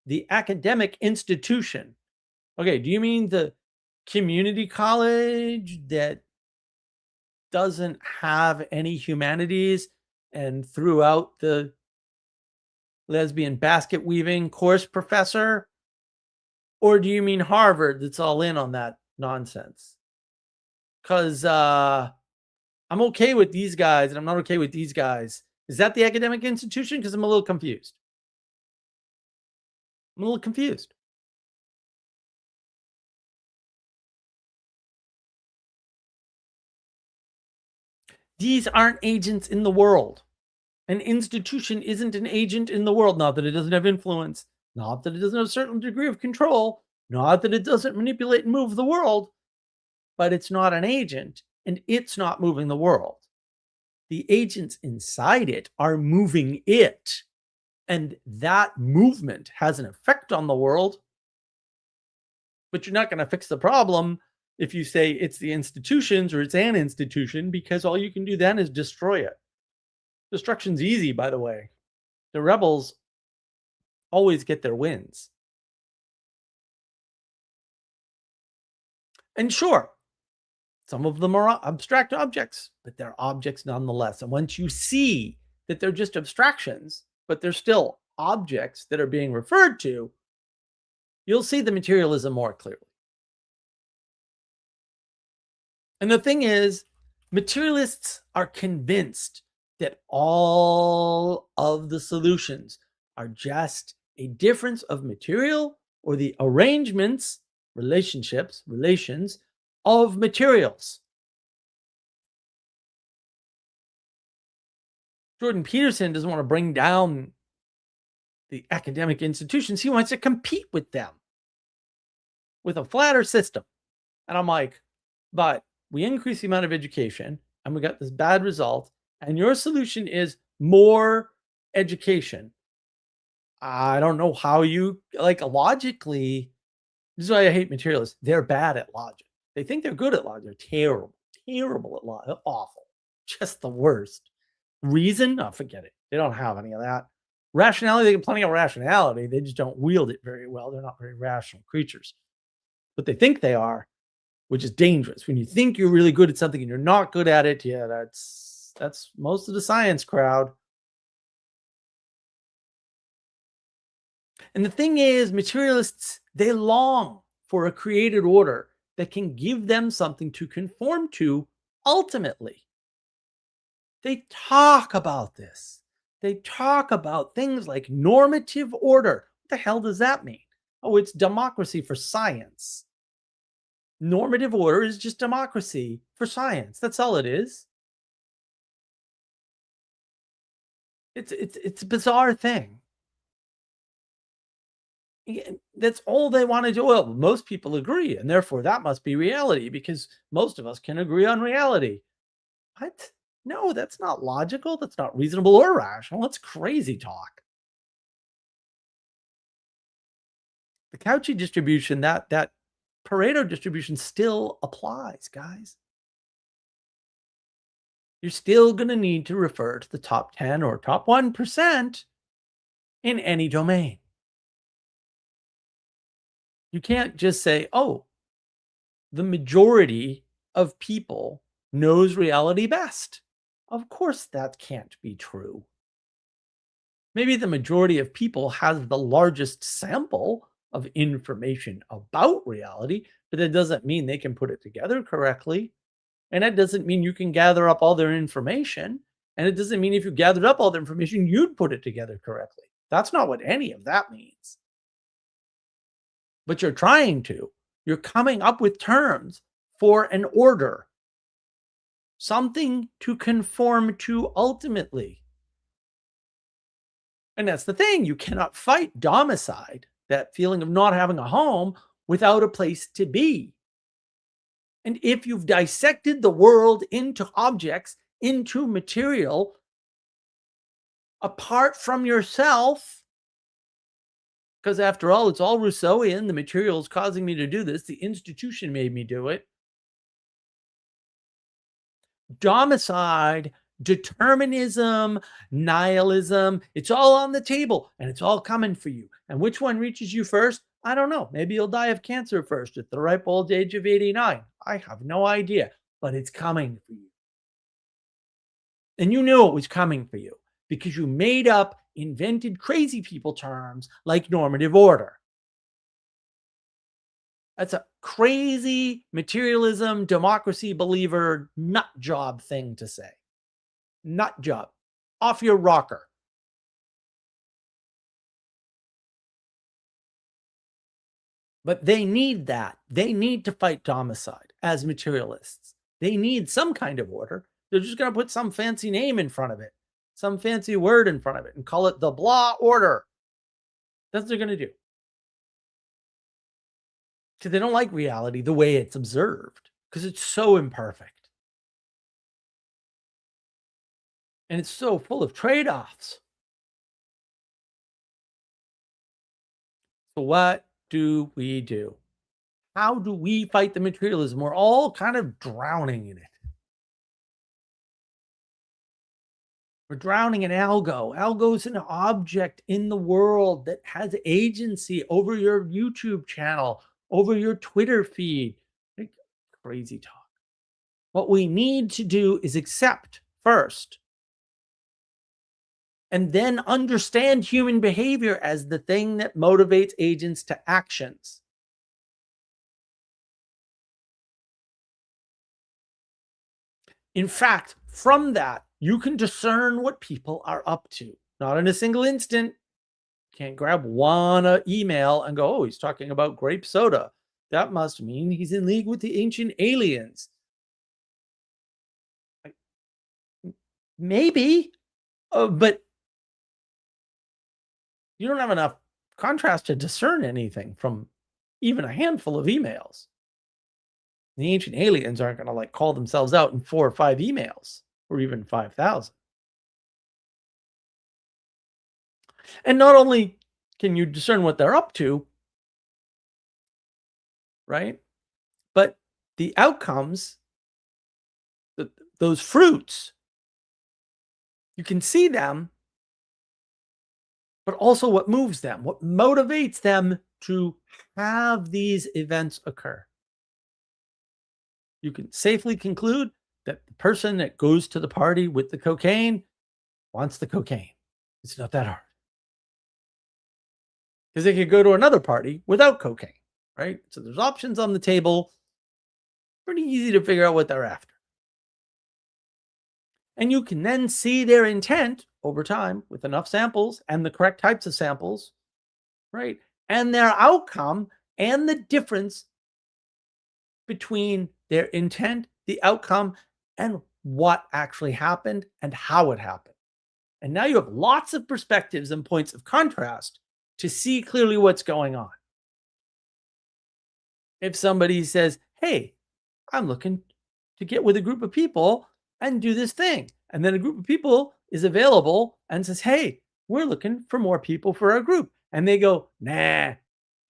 The academic institution. Okay, do you mean the community college that doesn't have any humanities and threw out the lesbian basket weaving course professor? Or do you mean Harvard that's all in on that nonsense? Because I'm I'm okay with these guys and I'm not okay with these guys. Is that the academic institution? Because I'm a little confused. I'm a little confused. These aren't agents in the world. An institution isn't an agent in the world. Not that it doesn't have influence, not that it doesn't have a certain degree of control, not that it doesn't manipulate and move the world, but it's not an agent and it's not moving the world. The agents inside it are moving it. And that movement has an effect on the world, but you're not going to fix the problem if you say it's the institutions or it's an institution, because all you can do then is destroy it. Destruction's easy, by the way. The rebels always get their wins. And sure, some of them are abstract objects, but they're objects nonetheless. And once you see that they're just abstractions, but they're still objects that are being referred to, you'll see the materialism more clearly. And the thing is, materialists are convinced that all of the solutions are just a difference of material or the arrangements, relationships, relations of materials. Jordan Peterson doesn't want to bring down the academic institutions. He wants to compete with them with a flatter system. And I'm like, but we increase the amount of education and we got this bad result. And your solution is more education. I don't know how you logically. This is why I hate materialists. They're bad at logic. They think they're good at logic. They're terrible, terrible at logic. Awful. Just the worst. Reason? Oh, forget it. They don't have any of that. Rationality, they have plenty of rationality. They just don't wield it very well. They're not very rational creatures. But they think they are, which is dangerous. When you think you're really good at something and you're not good at it, yeah, that's most of the science crowd. And the thing is, materialists, they long for a created order that can give them something to conform to ultimately. They talk about this. They talk about things like normative order. What the hell does that mean? Oh, it's democracy for science. Normative order is just democracy for science. That's all it is. It's a bizarre thing. That's all they want to do. Well, most people agree, and therefore that must be reality because most of us can agree on reality. What? No, that's not logical. That's not reasonable or rational. That's crazy talk. The Cauchy distribution, that Pareto distribution still applies, guys. You're still going to need to refer to the top 10 or top 1% in any domain. You can't just say, oh, the majority of people knows reality best. Of course, that can't be true. Maybe the majority of people has the largest sample of information about reality, but that doesn't mean they can put it together correctly. And that doesn't mean you can gather up all their information. And it doesn't mean if you gathered up all the information, you'd put it together correctly. That's not what any of that means. But you're trying to. You're coming up with terms for an order, something to conform to ultimately. And that's the thing. You cannot fight domicide, that feeling of not having a home, without a place to be. And if you've dissected the world into objects, into material, apart from yourself, because after all, it's all Rousseauian, the material is causing me to do this, the institution made me do it. Domicide, determinism, nihilism, it's all on the table and it's all coming for you. And which one reaches you first? I don't know. Maybe you'll die of cancer first at the ripe old age of 89. I have no idea, but it's coming for you. And you knew it was coming for you because you made up, invented crazy people terms like normative order. That's a crazy materialism, democracy believer, nut job thing to say. Nut job. Off your rocker. But they need that. They need to fight domicide as materialists. They need some kind of order. They're just going to put some fancy name in front of it, some fancy word in front of it, and call it the blah order. That's what they're going to do. Because they don't like reality the way it's observed, because it's so imperfect. And it's so full of trade offs. So, what do we do? How do we fight the materialism? We're all kind of drowning in it. We're drowning in algo. Algo is an object in the world that has agency over your YouTube channel, over your Twitter feed. Like, crazy talk. What we need to do is accept first, and then understand human behavior as the thing that motivates agents to actions. In fact, from that, you can discern what people are up to, not in a single instant. Can't grab one email and go, oh, he's talking about grape soda. That must mean he's in league with the ancient aliens. Maybe, but you don't have enough contrast to discern anything from even a handful of emails. The ancient aliens aren't going to like call themselves out in 4 or 5 emails or even 5,000. And not only can you discern what they're up to, right? But the outcomes, those fruits, you can see them, but also what moves them, what motivates them to have these events occur. You can safely conclude that the person that goes to the party with the cocaine wants the cocaine. It's not that hard. Because they could go to another party without cocaine, right? So there's options on the table. Pretty easy to figure out what they're after. And you can then see their intent over time with enough samples and the correct types of samples, right? And their outcome and the difference between their intent, the outcome, and what actually happened and how it happened. And now you have lots of perspectives and points of contrast to see clearly what's going on. If somebody says, hey, I'm looking to get with a group of people and do this thing, and then a group of people is available and says, hey, we're looking for more people for our group. And they go, nah,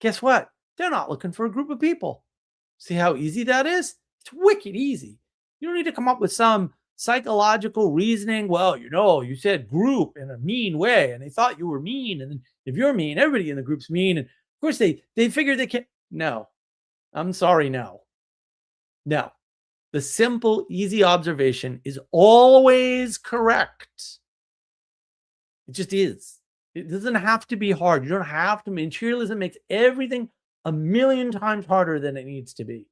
guess what? They're not looking for a group of people. See how easy that is? It's wicked easy. You don't need to come up with some psychological reasoning. Well, you said group in a mean way, and they thought you were mean. And if you're mean, everybody in the group's mean. And of course, they figure they can't. No, I'm sorry. No. The simple, easy observation is always correct. It just is. It doesn't have to be hard. You don't have to. Materialism makes everything a million times harder than it needs to be,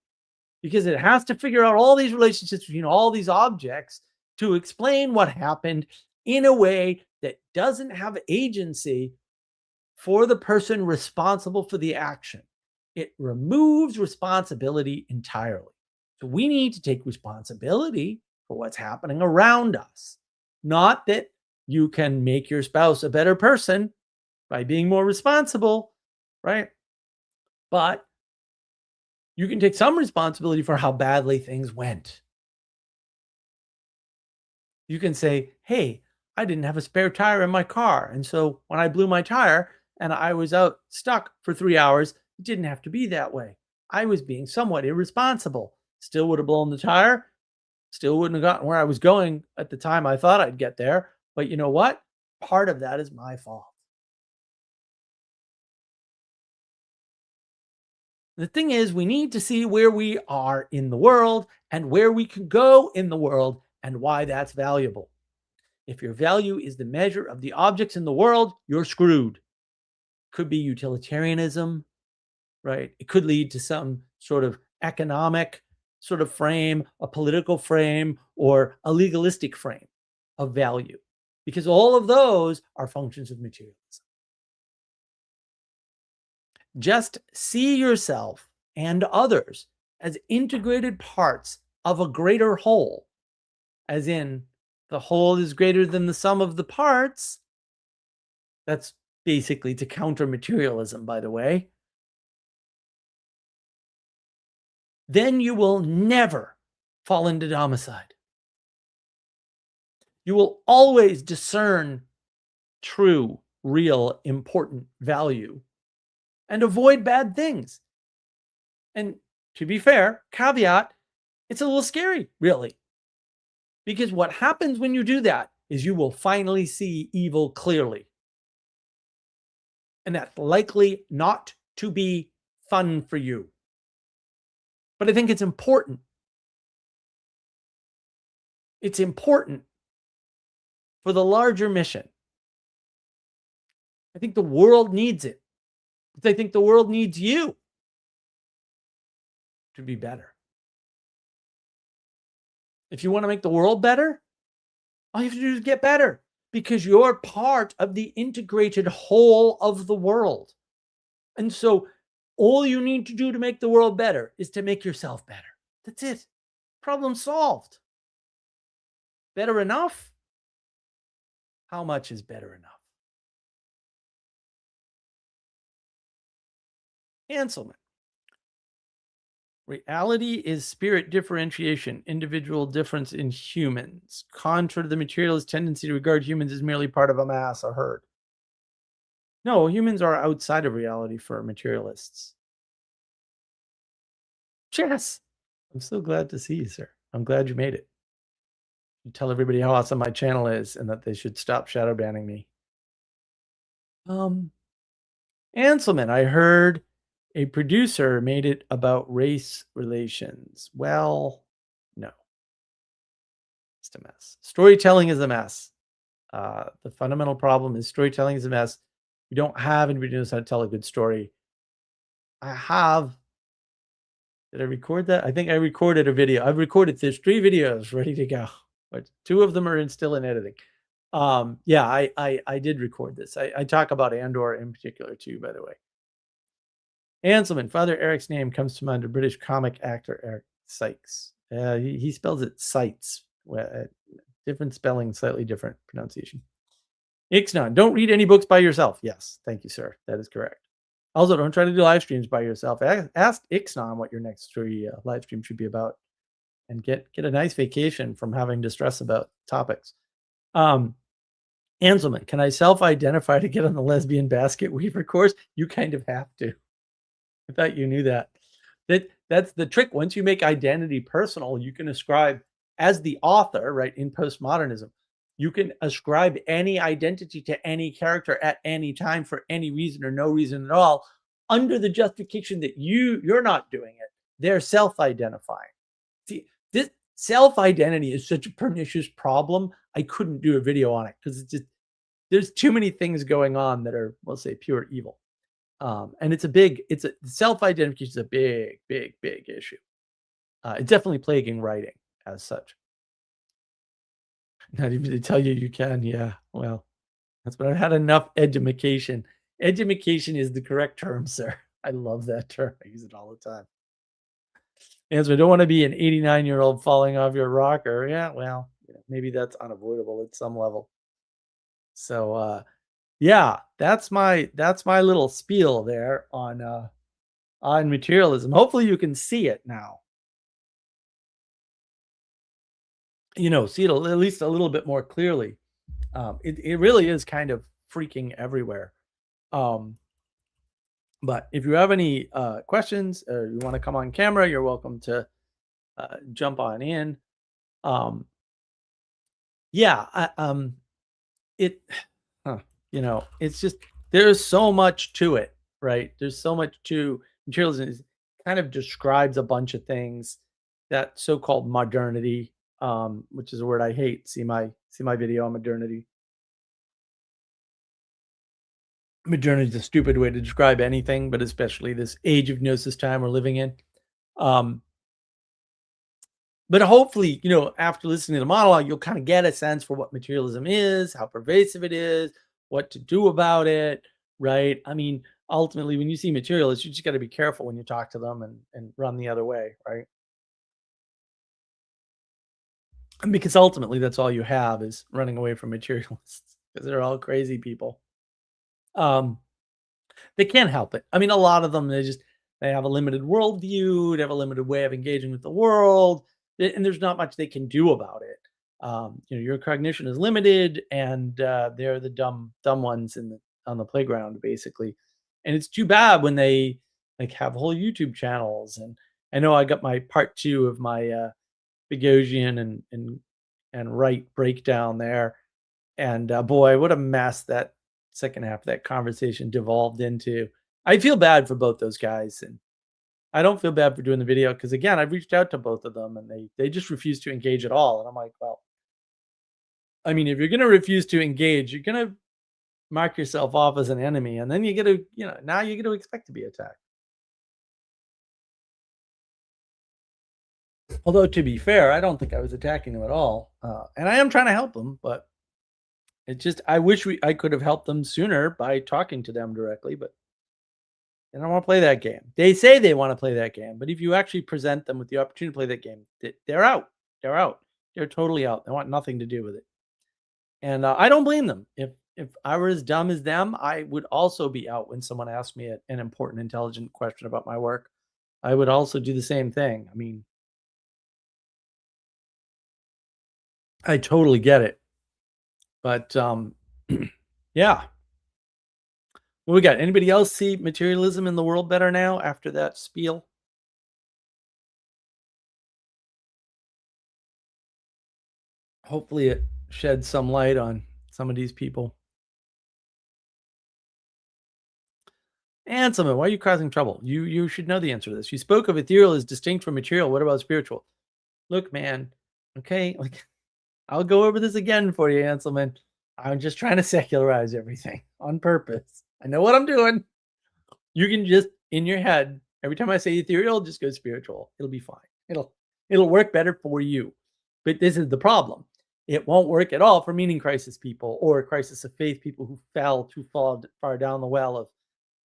because it has to figure out all these relationships between all these objects to explain what happened in a way that doesn't have agency for the person responsible for the action. It removes responsibility entirely. So we need to take responsibility for what's happening around us. Not that you can make your spouse a better person by being more responsible, right? But you can take some responsibility for how badly things went. You can say, hey, I didn't have a spare tire in my car. And so when I blew my tire and I was out stuck for 3 hours, it didn't have to be that way. I was being somewhat irresponsible. Still would have blown the tire. Still wouldn't have gotten where I was going at the time I thought I'd get there. But you know what? Part of that is my fault. The thing is, we need to see where we are in the world and where we can go in the world and why that's valuable. If your value is the measure of the objects in the world, you're screwed. Could be utilitarianism, right? It could lead to some sort of economic sort of frame, a political frame, or a legalistic frame of value, because all of those are functions of materialism. Just see yourself and others as integrated parts of a greater whole, as in the whole is greater than the sum of the parts. That's basically to counter materialism, by the way. Then you will never fall into domicide. You will always discern true, real, important value and avoid bad things. And to be fair, caveat, it's a little scary, really. Because what happens when you do that is you will finally see evil clearly. And that's likely not to be fun for you. But I think it's important. It's important for the larger mission. I think the world needs it. I think the world needs you to be better. If you want to make the world better, all you have to do is get better, because you're part of the integrated whole of the world. And so all you need to do to make the world better is to make yourself better. That's it. Problem solved. Better enough? How much is better enough? Hanselman. Reality is spirit differentiation, individual difference in humans, contra to the materialist tendency to regard humans as merely part of a mass, a herd. No, humans are outside of reality for materialists. Yes. I'm so glad to see you, sir. I'm glad you made it. You tell everybody how awesome my channel is and that they should stop shadow banning me. Anselman, I heard a producer made it about race relations. Well, no. It's a mess. Storytelling is a mess. The fundamental problem is storytelling is a mess. We don't have anybody who knows how to tell a good story. I have. Did I record that? I think I recorded a video. I've recorded there's 3 videos ready to go, but 2 of them are still in editing. Yeah, I did record this. I talk about Andor in particular too, by the way. Anselman, Father Eric's name comes to mind, a British comic actor, Eric Sykes. He spells it Sites. Different spelling, slightly different pronunciation. Ixnon, don't read any books by yourself. Yes, thank you, sir. That is correct. Also, don't try to do live streams by yourself. Ask Ixnon what your next 3 live stream should be about, and get a nice vacation from having to stress about topics. Anselman, can I self-identify to get on the lesbian basket weaver course? You kind of have to. I thought you knew that. That's the trick. Once you make identity personal, you can ascribe, as the author, right, in postmodernism, you can ascribe any identity to any character at any time for any reason or no reason at all, under the justification that you're not doing it. They're self-identifying. See, this self-identity is such a pernicious problem. I couldn't do a video on it because it's just, there's too many things going on that are, we'll say, pure evil. And it's a self-identification is a big issue. It's definitely plaguing writing as such. Not even to tell you can. Yeah, well, that's what I've had enough edumacation. Edumacation is the correct term, sir. I love that term. I use it all the time. And so I don't want to be an 89-year-old falling off your rocker. Yeah, well, maybe that's unavoidable at some level. So, yeah, that's my little spiel there on materialism. Hopefully you can see it now. See it at least a little bit more clearly. It really is kind of freaking everywhere. But if you have any questions or you want to come on camera, you're welcome to jump on in. It's just, there's so much to it, right? There's so much to materialism. It kind of describes a bunch of things, that so-called modernity, which is a word I hate. See my video on modernity. Modernity is a stupid way to describe anything, but especially this age of gnosis time we're living in. Um, but hopefully, after listening to the monologue, you'll kind of get a sense for what materialism is, how pervasive it is, what to do about it, right? I mean, ultimately, when you see materialists, you just got to be careful when you talk to them and run the other way, right? And because ultimately, that's all you have is running away from materialists because they're all crazy people. Um, They can't help it. I mean, a lot of them, they have a limited worldview, they have a limited way of engaging with the world, and there's not much they can do about it. Your cognition is limited, and they're the dumb ones on the playground, basically. And it's too bad when they like have whole YouTube channels. And I know I got my part two of my Boghossian and Wright breakdown there, and, boy, what a mess that second half of that conversation devolved into. I feel bad for both those guys, and I don't feel bad for doing the video because, again, I've reached out to both of them, and they just refuse to engage at all, and I'm like, "Well, I mean, if you're gonna refuse to engage, you're gonna mark yourself off as an enemy, and then you gotta now you gotta expect to be attacked." Although, to be fair, I don't think I was attacking them at all, and I am trying to help them, but I wish I could have helped them sooner by talking to them directly, but they don't want to play that game. They say they want to play that game, but if you actually present them with the opportunity to play that game, they're out. They're out. They're totally out. They want nothing to do with it. And I don't blame them. If I were as dumb as them, I would also be out when someone asked me an important, intelligent question about my work. I would also do the same thing. I mean, I totally get it. But yeah. What we got? Anybody else see materialism in the world better now after that spiel? Hopefully it sheds some light on some of these people. And someone, why are you causing trouble? You should know the answer to this. You spoke of ethereal as distinct from material. What about spiritual? Look, man, okay, like I'll go over this again for you, Anselman. I'm just trying to secularize everything on purpose. I know what I'm doing. You can just in your head, every time I say ethereal, just go spiritual. It'll be fine. It'll work better for you. But this is the problem. It won't work at all for meaning crisis people or crisis of faith people who fell too far down the well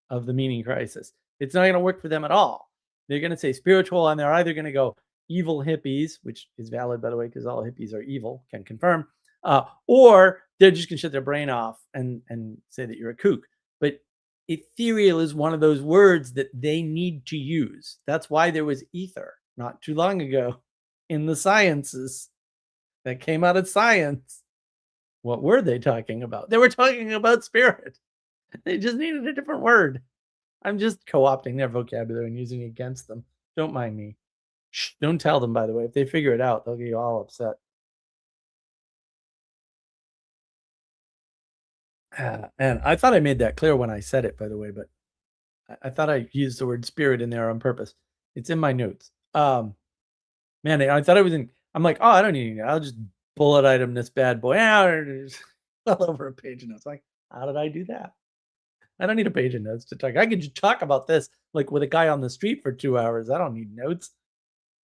of the meaning crisis. It's not going to work for them at all. They're going to say spiritual, and they're either going to go evil hippies, which is valid, by the way, because all hippies are evil, can confirm, or they're just going to shut their brain off and say that you're a kook. But ethereal is one of those words that they need to use. That's why there was ether not too long ago in the sciences that came out of science. What were they talking about? They were talking about spirit. They just needed a different word. I'm just co-opting their vocabulary and using it against them. Don't mind me. Shh, don't tell them, by the way. If they figure it out, they'll get you all upset. And I thought I made that clear when I said it, by the way, but I thought I used the word spirit in there on purpose. It's in my notes. Man, I thought I was in. I'm like, oh, I don't need. I'll just bullet item this bad boy out all over a page of notes. Like, how did I do that? I don't need a page of notes to talk. I could just talk about this like with a guy on the street for 2 hours. I don't need notes.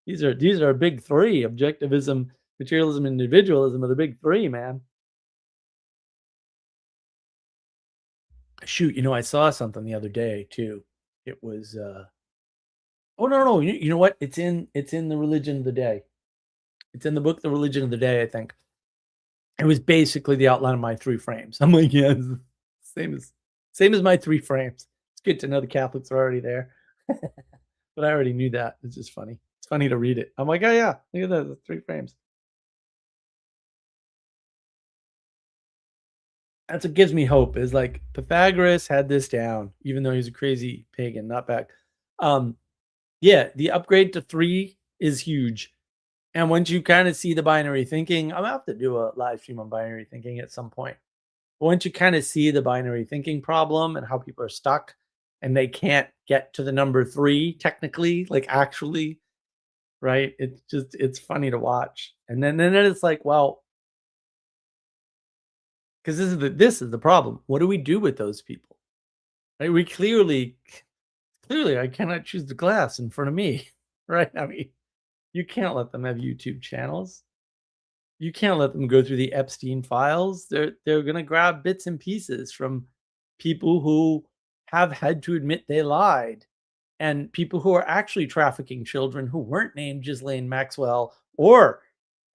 These are big three: objectivism, materialism, individualism are the big three, man. Shoot, I saw something the other day too. It was oh no, you know what? It's in the religion of the day. It's in the book The Religion of the Day, I think. It was basically the outline of my 3 frames. I'm like, yeah, same as same as my 3 frames. It's good to know the Catholics are already there. But I already knew that. It's just funny. It's funny to read it. I'm like, oh yeah, look at that, the 3 frames. That's what gives me hope is like Pythagoras had this down, even though he's a crazy pagan, not back. Um, yeah, the upgrade to 3 is huge. And once you kind of see the binary thinking, I'm gonna have to do a live stream on binary thinking at some point. But once you kind of see the binary thinking problem and how people are stuck and they can't get to the number 3 technically, like actually, right? It's funny to watch. And then it's like, well, because this is the problem. What do we do with those people? right? We clearly, I cannot choose the glass in front of me, right? I mean, you can't let them have YouTube channels. You can't let them go through the Epstein files. They're gonna grab bits and pieces from people who have had to admit they lied, and people who are actually trafficking children who weren't named Ghislaine Maxwell or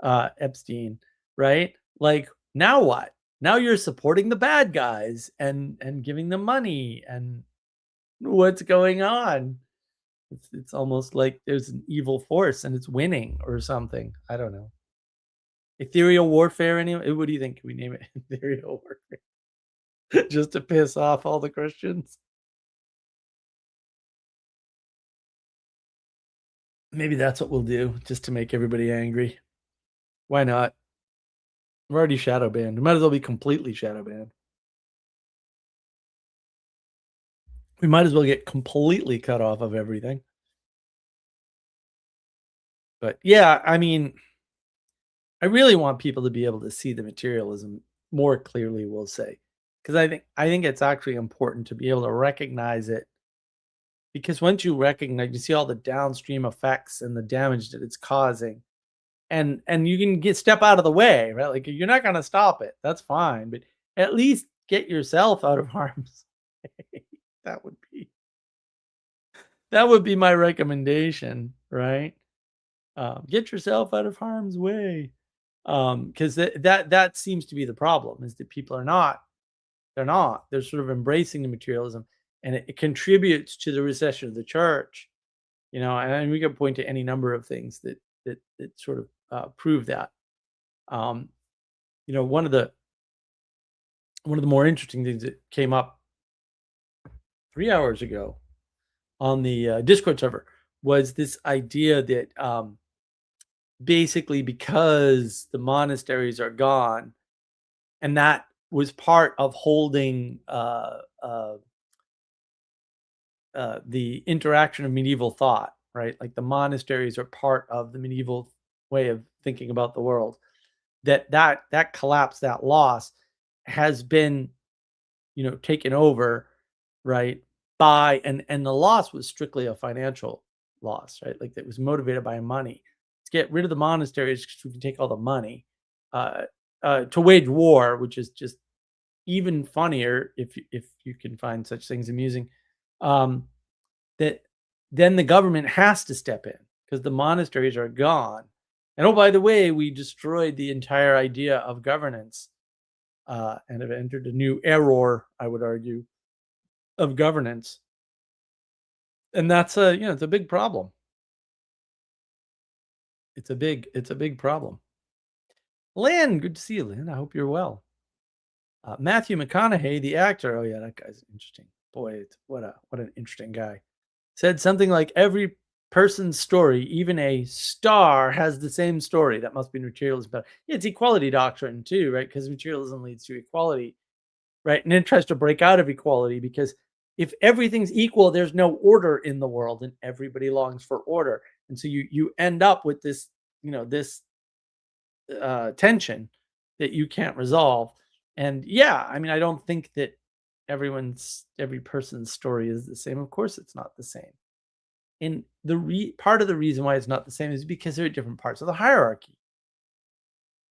Epstein, right? Like, now what? Now you're supporting the bad guys and giving them money, and what's going on? It's almost like there's an evil force and it's winning or something. I don't know. Ethereal warfare, anyway? What do you think? Can we name it ethereal warfare? Just to piss off all the Christians? Maybe that's what we'll do, just to make everybody angry. Why not? We're already shadow banned. We might as well be completely shadow banned. We might as well get completely cut off of everything. But yeah, I mean, I really want people to be able to see the materialism more clearly, we'll say. Because I think it's actually important to be able to recognize it, because once you recognize, you see all the downstream effects and the damage that it's causing, and you can get step out of the way, right? Like, you're not gonna stop it. That's fine, but at least get yourself out of harm's way. That would be that would be my recommendation, right? Get yourself out of harm's way. Because that seems to be the problem, is that people are not. They're not. They're sort of embracing the materialism, and it contributes to the recession of the church. And we can point to any number of things that sort of prove that. Um, one of the more interesting things that came up 3 hours ago on the Discord server was this idea that basically, because the monasteries are gone, and that was part of holding the interaction of medieval thought, right? Like, the monasteries are part of the medieval way of thinking about the world. That collapse, that loss, has been, taken over, right? By and the loss was strictly a financial loss, right? Like, that was motivated by money. Let's get rid of the monasteries because we can take all the money. Uh, to wage war, which is just even funnier if you can find such things amusing. Um, that then the government has to step in because the monasteries are gone. And oh, by the way, we destroyed the entire idea of governance, and have entered a new error, I would argue, of governance. And that's it's a big problem. It's a big problem. Lynn, good to see you, Lynn. I hope you're well. Matthew McConaughey, the actor. Oh yeah, that guy's interesting. Boy, what an interesting guy. Said something like, every person's story, even a star, has the same story. That must be materialism. But yeah, it's equality doctrine too, right? Because materialism leads to equality, right? And it tries to break out of equality, because if everything's equal, there's no order in the world, and everybody longs for order. And so you end up with this tension that you can't resolve. And yeah, I mean, I don't think that every person's story is the same. Of course, it's not the same. And part of the reason why it's not the same is because they're at different parts of the hierarchy.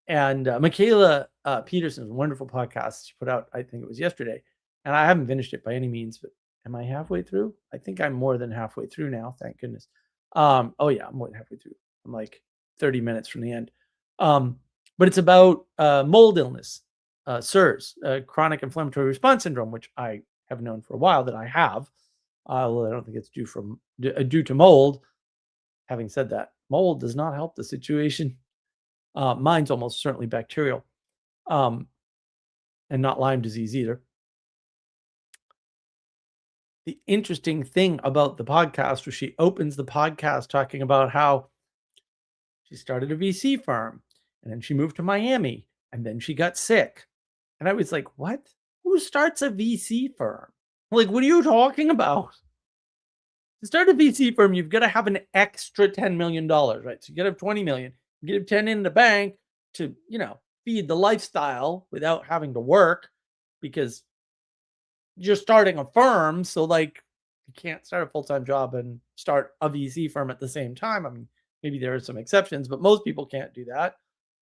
And Michaela Peterson's wonderful podcast she put out, I think it was yesterday, and I haven't finished it by any means, but am I halfway through? I think I'm more than halfway through now. Thank goodness. Oh yeah, I'm more than halfway through. I'm like 30 minutes from the end. But it's about mold illness, CIRS, chronic inflammatory response syndrome, which I have known for a while that I have. Although I don't think it's due to mold. Having said that, mold does not help the situation. Mine's almost certainly bacterial, and not Lyme disease either. The interesting thing about the podcast was she opens the podcast talking about how she started a VC firm, and then she moved to Miami, and then she got sick. And I was like, what? Who starts a VC firm? Like, what are you talking about? To start a VC firm, you've got to have an extra $10 million, right? So you got to have 20 million. You get 10 in the bank to, feed the lifestyle without having to work, because you're starting a firm, so like you can't start a full-time job and start a VC firm at the same time. I mean, maybe there are some exceptions, but most people can't do that.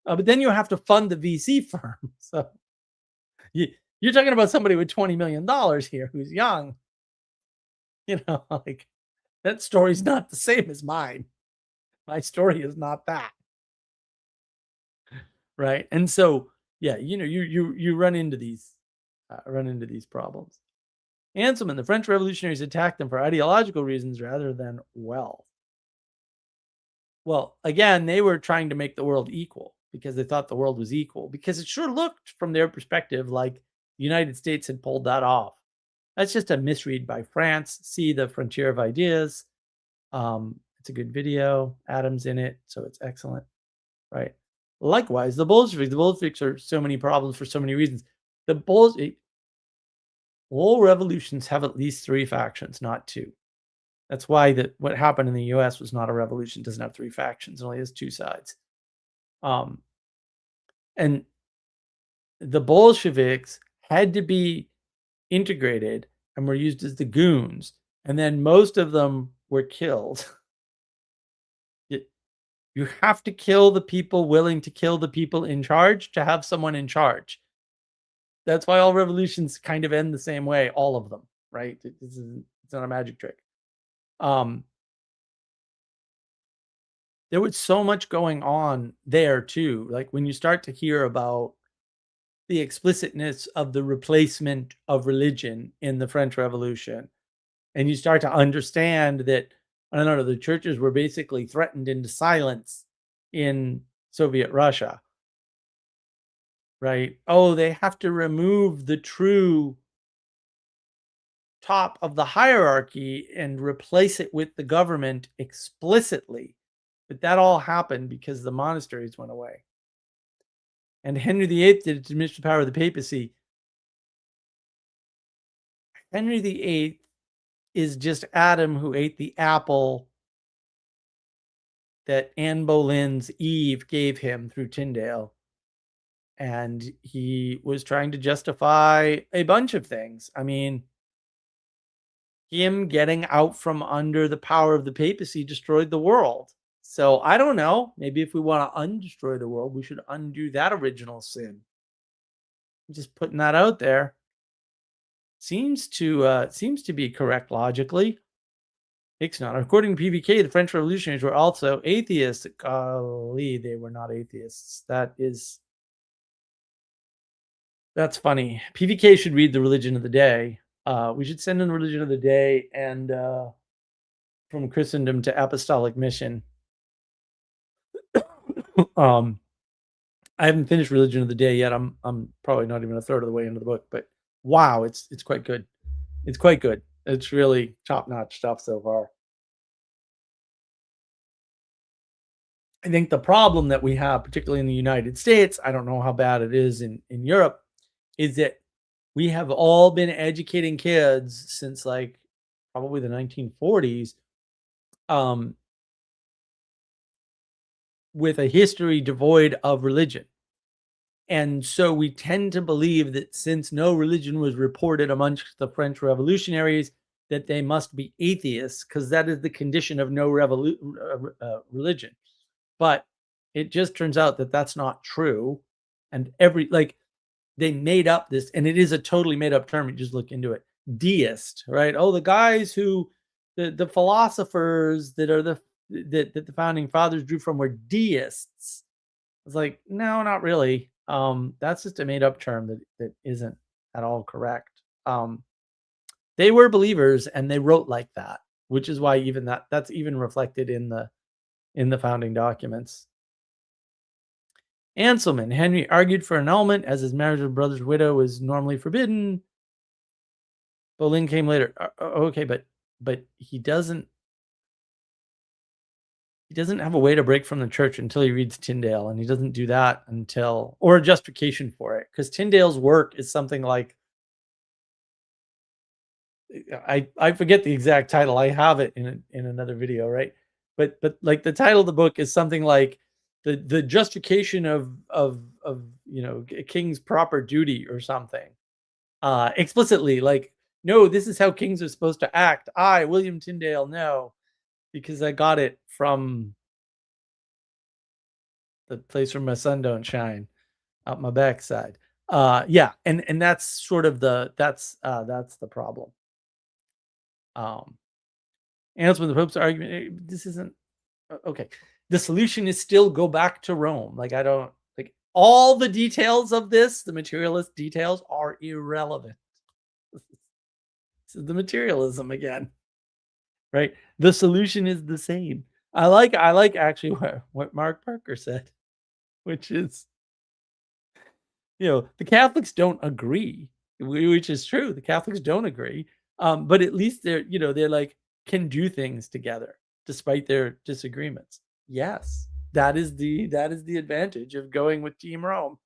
But then you have to fund the VC firm. So you, you're talking about somebody with $20 million here who's young. Like that story's not the same as mine. My story is not that, right? And so, yeah, you run into these problems. Hanselman, the French revolutionaries attacked them for ideological reasons rather than wealth. Well, again, they were trying to make the world equal because they thought the world was equal, because it sure looked from their perspective like the United States had pulled that off. That's just a misread by France. See the Frontier of Ideas. It's a good video. Adam's in it, so it's excellent, right? Likewise, the Bolsheviks. The Bolsheviks are so many problems for so many reasons. All revolutions have at least 3 factions, not 2. That's why what happened in the U.S. was not a revolution. It doesn't have 3 factions. It only has 2 sides. And the Bolsheviks had to be integrated and were used as the goons. And then most of them were killed. You have to kill the people willing to kill the people in charge to have someone in charge. That's why all revolutions kind of end the same way, all of them, right? It's not a magic trick. There was so much going on there too. Like when you start to hear about the explicitness of the replacement of religion in the French Revolution, and you start to understand that, I don't know, the churches were basically threatened into silence in Soviet Russia, right? Oh, they have to remove the true top of the hierarchy and replace it with the government explicitly. But that all happened because the monasteries went away. And Henry VIII did to diminish the power of the papacy. Henry VIII is just Adam who ate the apple that Anne Boleyn's Eve gave him through Tyndale. And he was trying to justify a bunch of things. I mean, him getting out from under the power of the papacy destroyed the world. So I don't know. Maybe if we want to undestroy the world, we should undo that original sin. I'm just putting that out there. Seems to be correct logically. Ixnat. According to PVK, the French revolutionaries were also atheists. Golly, they were not atheists. That's funny. PVK should read the Religion of the Day. We should send in the Religion of the Day and from Christendom to Apostolic Mission. I haven't finished Religion of the Day yet. I'm probably not even a third of the way into the book, but wow, it's quite good. It's quite good. It's really top-notch stuff so far. I think the problem that we have, particularly in the United States, I don't know how bad it is in Europe, is that we have all been educating kids since like probably the 1940s with a history devoid of religion. And so we tend to believe that since no religion was reported amongst the French revolutionaries, that they must be atheists, because that is the condition of no religion. But it just turns out that that's not true. And they made up this, and it is a totally made up term. You just look into it. Deist, right? Oh, the guys who, the philosophers that are that the founding fathers drew from were deists. It's like, no, not really. That's just a made up term that isn't at all correct. They were believers and they wrote like that, which is why even that's even reflected in the founding documents. Anselman, Henry argued for annulment as his marriage with brother's widow was normally forbidden. Boleyn came later. Okay, but he doesn't have a way to break from the church until he reads Tyndale, and he doesn't do that until, or a justification for it, because Tyndale's work is something like, I forget the exact title. I have it in another video, right? But like the title of the book is something like the justification of a king's proper duty or something. Explicitly, like no, this is how kings are supposed to act. I, William Tyndale, know, because I got it from the place where my sun don't shine out my backside. Yeah, and that's sort of that's the problem. And that's when the Pope's argument, this isn't okay. The solution is still go back to Rome. Like, I don't like all the details of this, the materialist details are irrelevant. This is the materialism again, right? The solution is the same. I like actually what Mark Parker said, which is, the Catholics don't agree, which is true. The Catholics don't agree. But at least they're like, can do things together despite their disagreements. Yes, that is the advantage of going with Team Rome,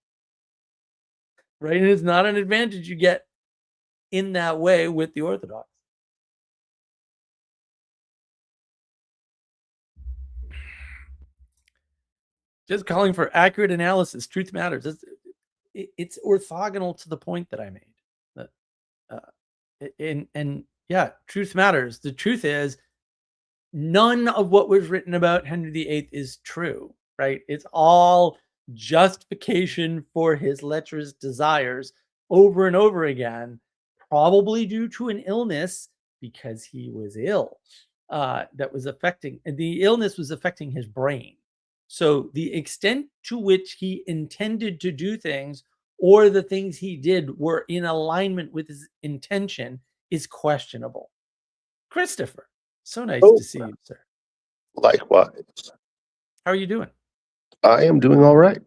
right? And it's not an advantage you get in that way with the Orthodox. Just calling for accurate analysis. Truth matters. It's orthogonal to the point that I made. And yeah, truth matters. The truth is, none of what was written about Henry VIII is true, right? It's all justification for his lecherous desires over and over again, probably due to an illness, because he was ill, that was affecting, and the illness was affecting his brain. So the extent to which he intended to do things, or the things he did were in alignment with his intention, is questionable. Christopher, so nice to see you, sir. Likewise. How are you doing? I am doing all right.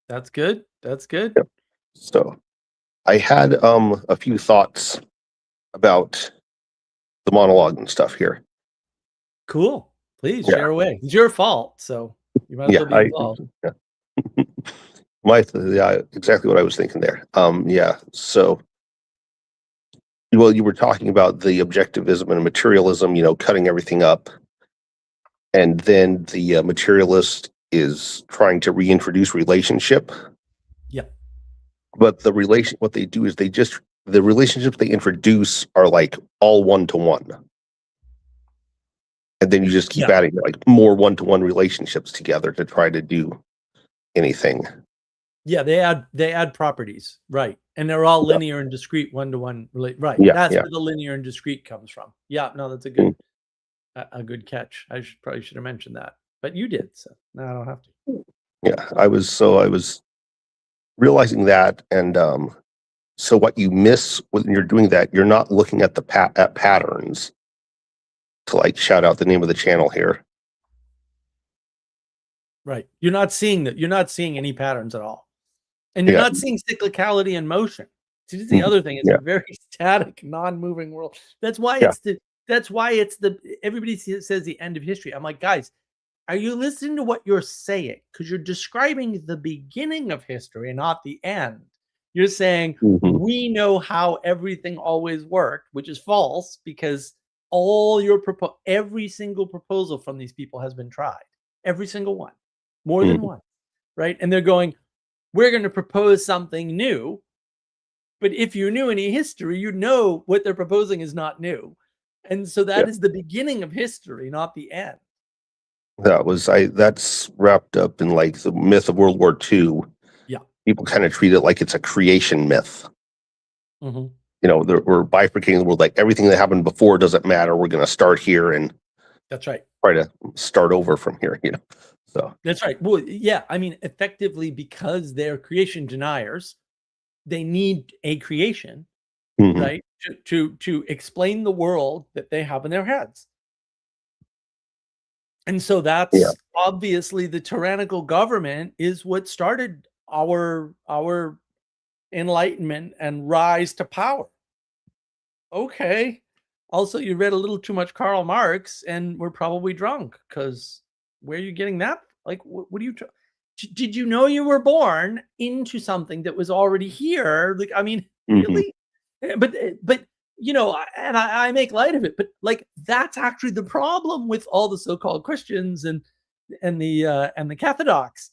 That's good. That's good. Yep. So I had a few thoughts about the monologue and stuff here. Cool. Please share away. It's your fault, so you might as well be involved. Exactly what I was thinking there. So, well, you were talking about the objectivism and materialism, cutting everything up. And then the materialist is trying to reintroduce relationship. Yep. But what they do is the relationships they introduce are like all one-to-one. And then you just keep adding like more one-to-one relationships together to try to do anything. Yeah, they add properties, right? And they're all linear and discrete one-to-one, right? That's where the linear and discrete comes from. Yeah, no, that's a good catch. I probably should have mentioned that, but you did, so now I don't have to. Yeah, I was realizing that, and so what you miss when you're doing that, you're not looking at at patterns. To like shout out the name of the channel here. Right. You're not seeing that. You're not seeing any patterns at all. And you're not seeing cyclicality and motion. See, this is the other thing. It's a very static, non-moving world. That's why it's everybody says the end of history. I'm like, guys, are you listening to what you're saying? Because you're describing the beginning of history and not the end. You're saying, we know how everything always worked, which is false, because every single proposal from these people has been tried. Every single one. More than one. Right? And they're going, we're going to propose something new. But if you knew any history, you know what they're proposing is not new. And so that is the beginning of history, not the end. That's wrapped up in like the myth of World War II. Yeah. People kind of treat it like it's a creation myth. We're bifurcating the world, like everything that happened before doesn't matter. We're going to start here and that's right. Try to start over from here, So that's right. Well, yeah, I mean, effectively, because they're creation deniers, they need a creation, right, to explain the world that they have in their heads. And so that's obviously the tyrannical government is what started our enlightenment and rise to power. Okay. Also, you read a little too much Karl Marx and we're probably drunk, because where are you getting that? Like, what do you did you know you were born into something that was already here? Like, I mean, really? But and I make light of it, but like, that's actually the problem with all the so-called Christians and the Catholics.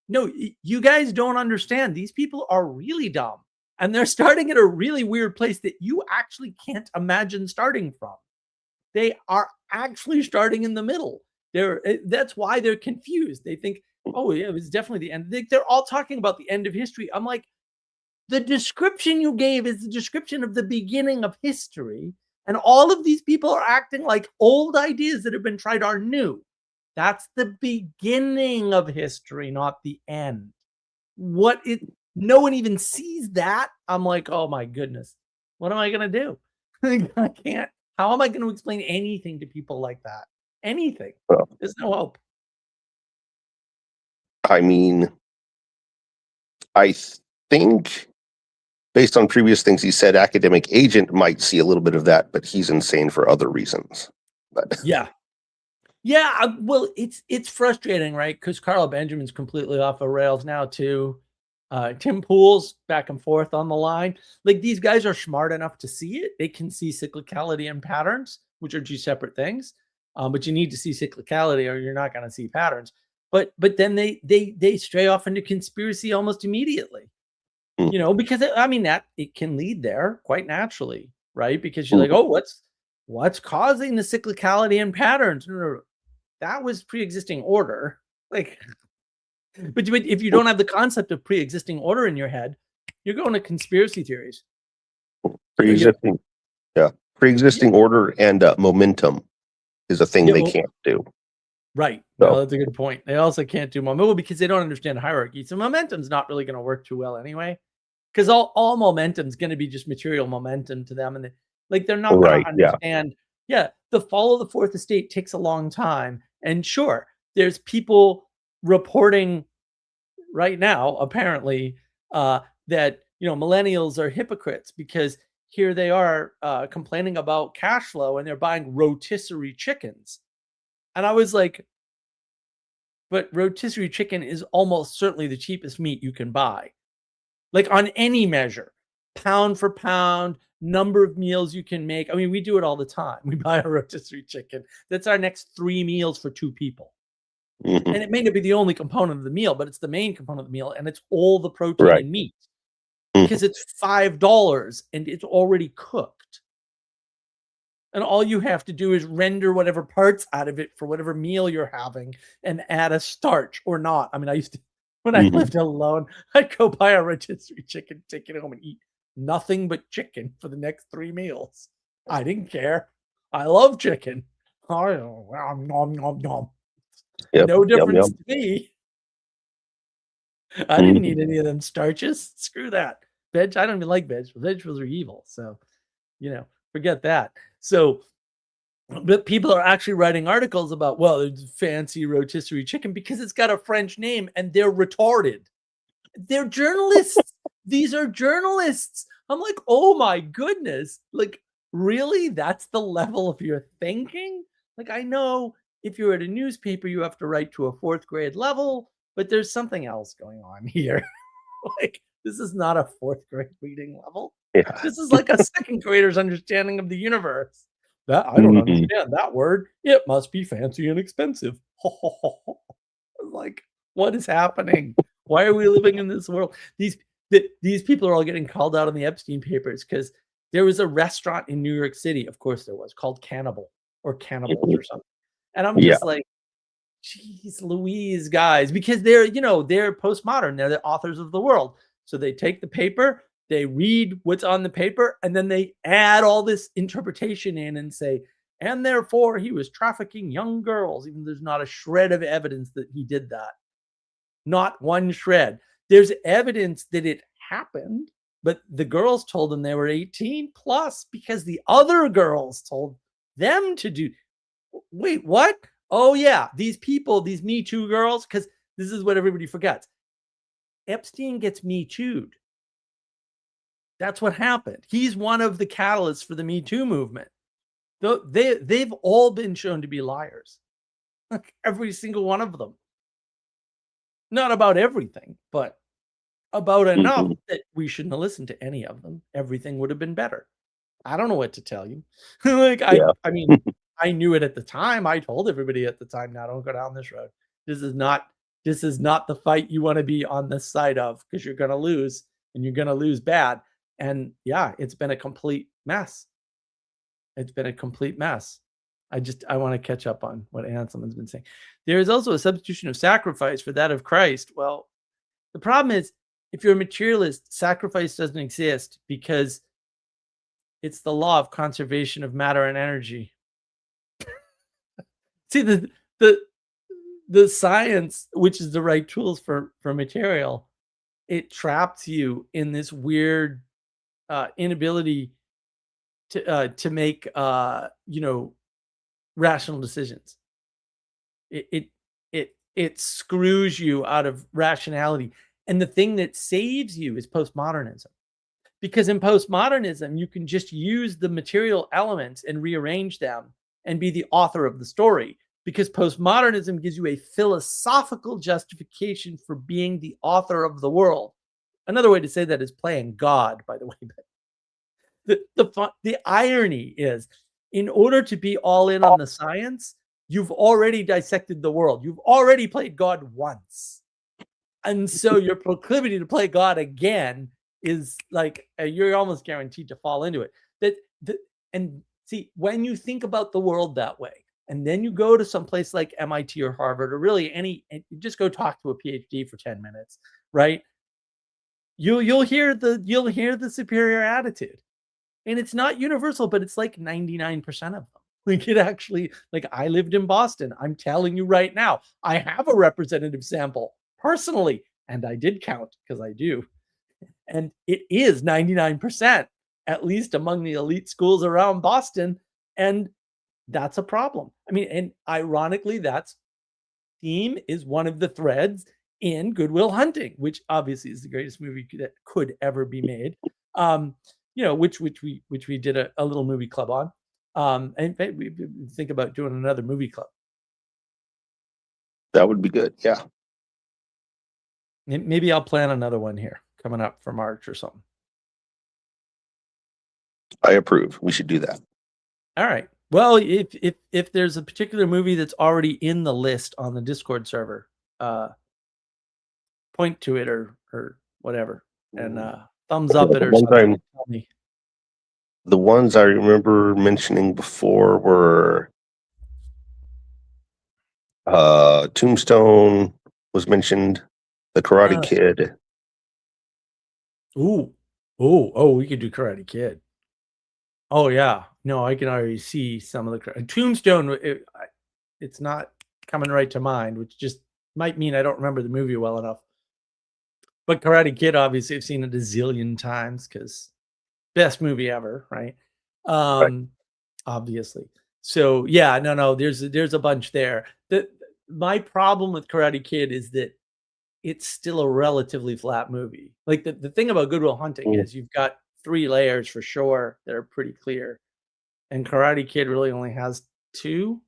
No, you guys don't understand. These people are really dumb. And they're starting at a really weird place that you actually can't imagine starting from. They are actually starting in the middle. That's why they're confused. They think, oh yeah, it was definitely the end. They're all talking about the end of history. I'm like, the description you gave is the description of the beginning of history. And all of these people are acting like old ideas that have been tried are new. That's the beginning of history, not the end. No one even sees that. I'm like, oh my goodness, what am I going to do? I can't. How am I going to explain anything to people like that? Anything. Well, There's no hope. I mean, I think based on previous things he said, academic agent might see a little bit of that, but he's insane for other reasons. But Yeah. Well, it's frustrating, right? Because Carl Benjamin's completely off the rails now too. Tim Pool's back and forth on the line. Like, these guys are smart enough to see it. They can see cyclicality and patterns, which are two separate things. But you need to see cyclicality or you're not going to see patterns. But then they stray off into conspiracy almost immediately. You know, because I mean that it can lead there quite naturally, right? Because you're like, oh, what's causing the cyclicality and patterns? No. That was pre-existing order. Like, but if you don't have the concept of pre-existing order in your head, you're going to conspiracy theories. Pre-existing order and momentum is a thing they can't do. Right. No, that's a good point. They also can't do momentum because they don't understand hierarchy. So momentum's not really going to work too well anyway. Because all momentum is going to be just material momentum to them, and they're not going to understand. Yeah, the fall of the fourth estate takes a long time, and sure, there's people reporting right now, apparently, that millennials are hypocrites because here they are complaining about cash flow and they're buying rotisserie chickens, and I was like, but rotisserie chicken is almost certainly the cheapest meat you can buy. Like, on any measure, pound for pound, number of meals you can make. I mean, we do it all the time. We buy a rotisserie chicken. That's our next 3 meals for 2 people. And it may not be the only component of the meal, but it's the main component of the meal. And it's all the protein and meat because it's $5 and it's already cooked. And all you have to do is render whatever parts out of it for whatever meal you're having and add a starch or not. I mean, I used to, when I lived alone, I'd go buy a rotisserie chicken, take it home and eat nothing but chicken for the next 3 meals. I didn't care. I love chicken. No difference to me. I didn't eat any of them starches. Screw that. I don't even like vegetables. Vegetables are evil. So, forget that. So, but people are actually writing articles about, well, it's fancy rotisserie chicken because it's got a French name and they're retarded. They're journalists. These are journalists. I'm like, oh my goodness. Like, really? That's the level of your thinking? Like, I know if you're at a newspaper, you have to write to a 4th grade level, but there's something else going on here. Like, this is not a 4th grade reading level. Yeah. This is like a 2nd grader's understanding of the universe. That I don't understand that word. It must be fancy and expensive. Like, what is happening? Why are we living in this world? These people are all getting called out on the Epstein papers because there was a restaurant in New York City, of course there was, called Cannibal or Cannibals or something. And I'm just like, geez Louise, guys, because they're postmodern. They're the authors of the world. So they take the paper, they read what's on the paper, and then they add all this interpretation in and say, and therefore he was trafficking young girls, even though there's not a shred of evidence that he did that. Not one shred. There's evidence that it happened, but the girls told them they were 18 plus because the other girls told them to do. Wait, what? Oh yeah, these people, these Me Too girls, because this is what everybody forgets. Epstein gets Me Too'd. That's what happened. He's one of the catalysts for the Me Too movement. They've all been shown to be liars. Like, every single one of them. Not about everything, but about enough that we shouldn't have listened to any of them. Everything would have been better. I don't know what to tell you. I mean, I knew it at the time. I told everybody at the time, now don't go down this road. This is not the fight you want to be on the side of, because you're going to lose, and you're going to lose bad. And yeah, it's been a complete mess. It's been a complete mess. I want to catch up on what Anselm has been saying. There is also a substitution of sacrifice for that of Christ. Well, the problem is, if you're a materialist, sacrifice doesn't exist because it's the law of conservation of matter and energy. See, the science, which is the right tools for material, it traps you in this weird inability to make rational decisions. It screws you out of rationality. And the thing that saves you is postmodernism. Because in postmodernism, you can just use the material elements and rearrange them and be the author of the story. Because postmodernism gives you a philosophical justification for being the author of the world. Another way to say that is playing God, by the way. The irony is, in order to be all in on the science, you've already dissected the world. You've already played God once. And so your proclivity to play God again is like, you're almost guaranteed to fall into it. And see, when you think about the world that way, and then you go to some place like MIT or Harvard, or really and you just go talk to a PhD for 10 minutes, right? You'll hear the superior attitude. And it's not universal, but it's like 99% of them. Like, it actually, like, I lived in Boston. I'm telling you right now, I have a representative sample personally, and I did count because I do. And it is 99%, at least among the elite schools around Boston. And that's a problem. I mean, and ironically, that's theme is one of the threads in Good Will Hunting, which obviously is the greatest movie that could ever be made. Which we did a little movie club on. And we think about doing another movie club. That would be good. Yeah. Maybe I'll plan another one here coming up for March or something. I approve. We should do that. All right. Well, if there's a particular movie that's already in the list on the Discord server, point to it or whatever, and thumbs up it or something. Tell me. The ones I remember mentioning before were Tombstone was mentioned, The Karate Kid. We could do Karate Kid. Oh yeah, no, I can already see some of the Tombstone. It's not coming right to mind, which just might mean I don't remember the movie well enough. But Karate Kid, obviously, I've seen it a zillion times because best movie ever, right? Right. Obviously. So yeah, no, there's a bunch there. My problem with Karate Kid is that it's still a relatively flat movie. Like the thing about Good Will Hunting is you've got 3 layers for sure that are pretty clear, and Karate Kid really only has 2.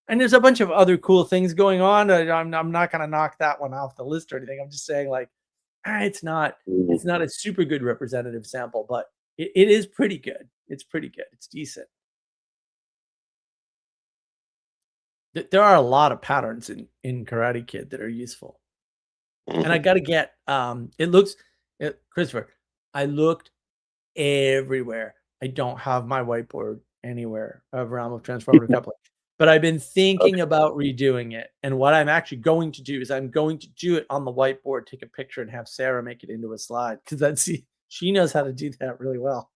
And there's a bunch of other cool things going on. I'm not going to knock that one off the list or anything. I'm just saying, like, it's not a super good representative sample, but it is pretty good. It's pretty good. It's decent. There are a lot of patterns in Karate Kid that are useful. And I got to get, Christopher, I looked everywhere. I don't have my whiteboard anywhere of Realm of Transformative Coupling, but I've been thinking about redoing it. And what I'm actually going to do is I'm going to do it on the whiteboard, take a picture, and have Sarah make it into a slide, because she knows how to do that really well.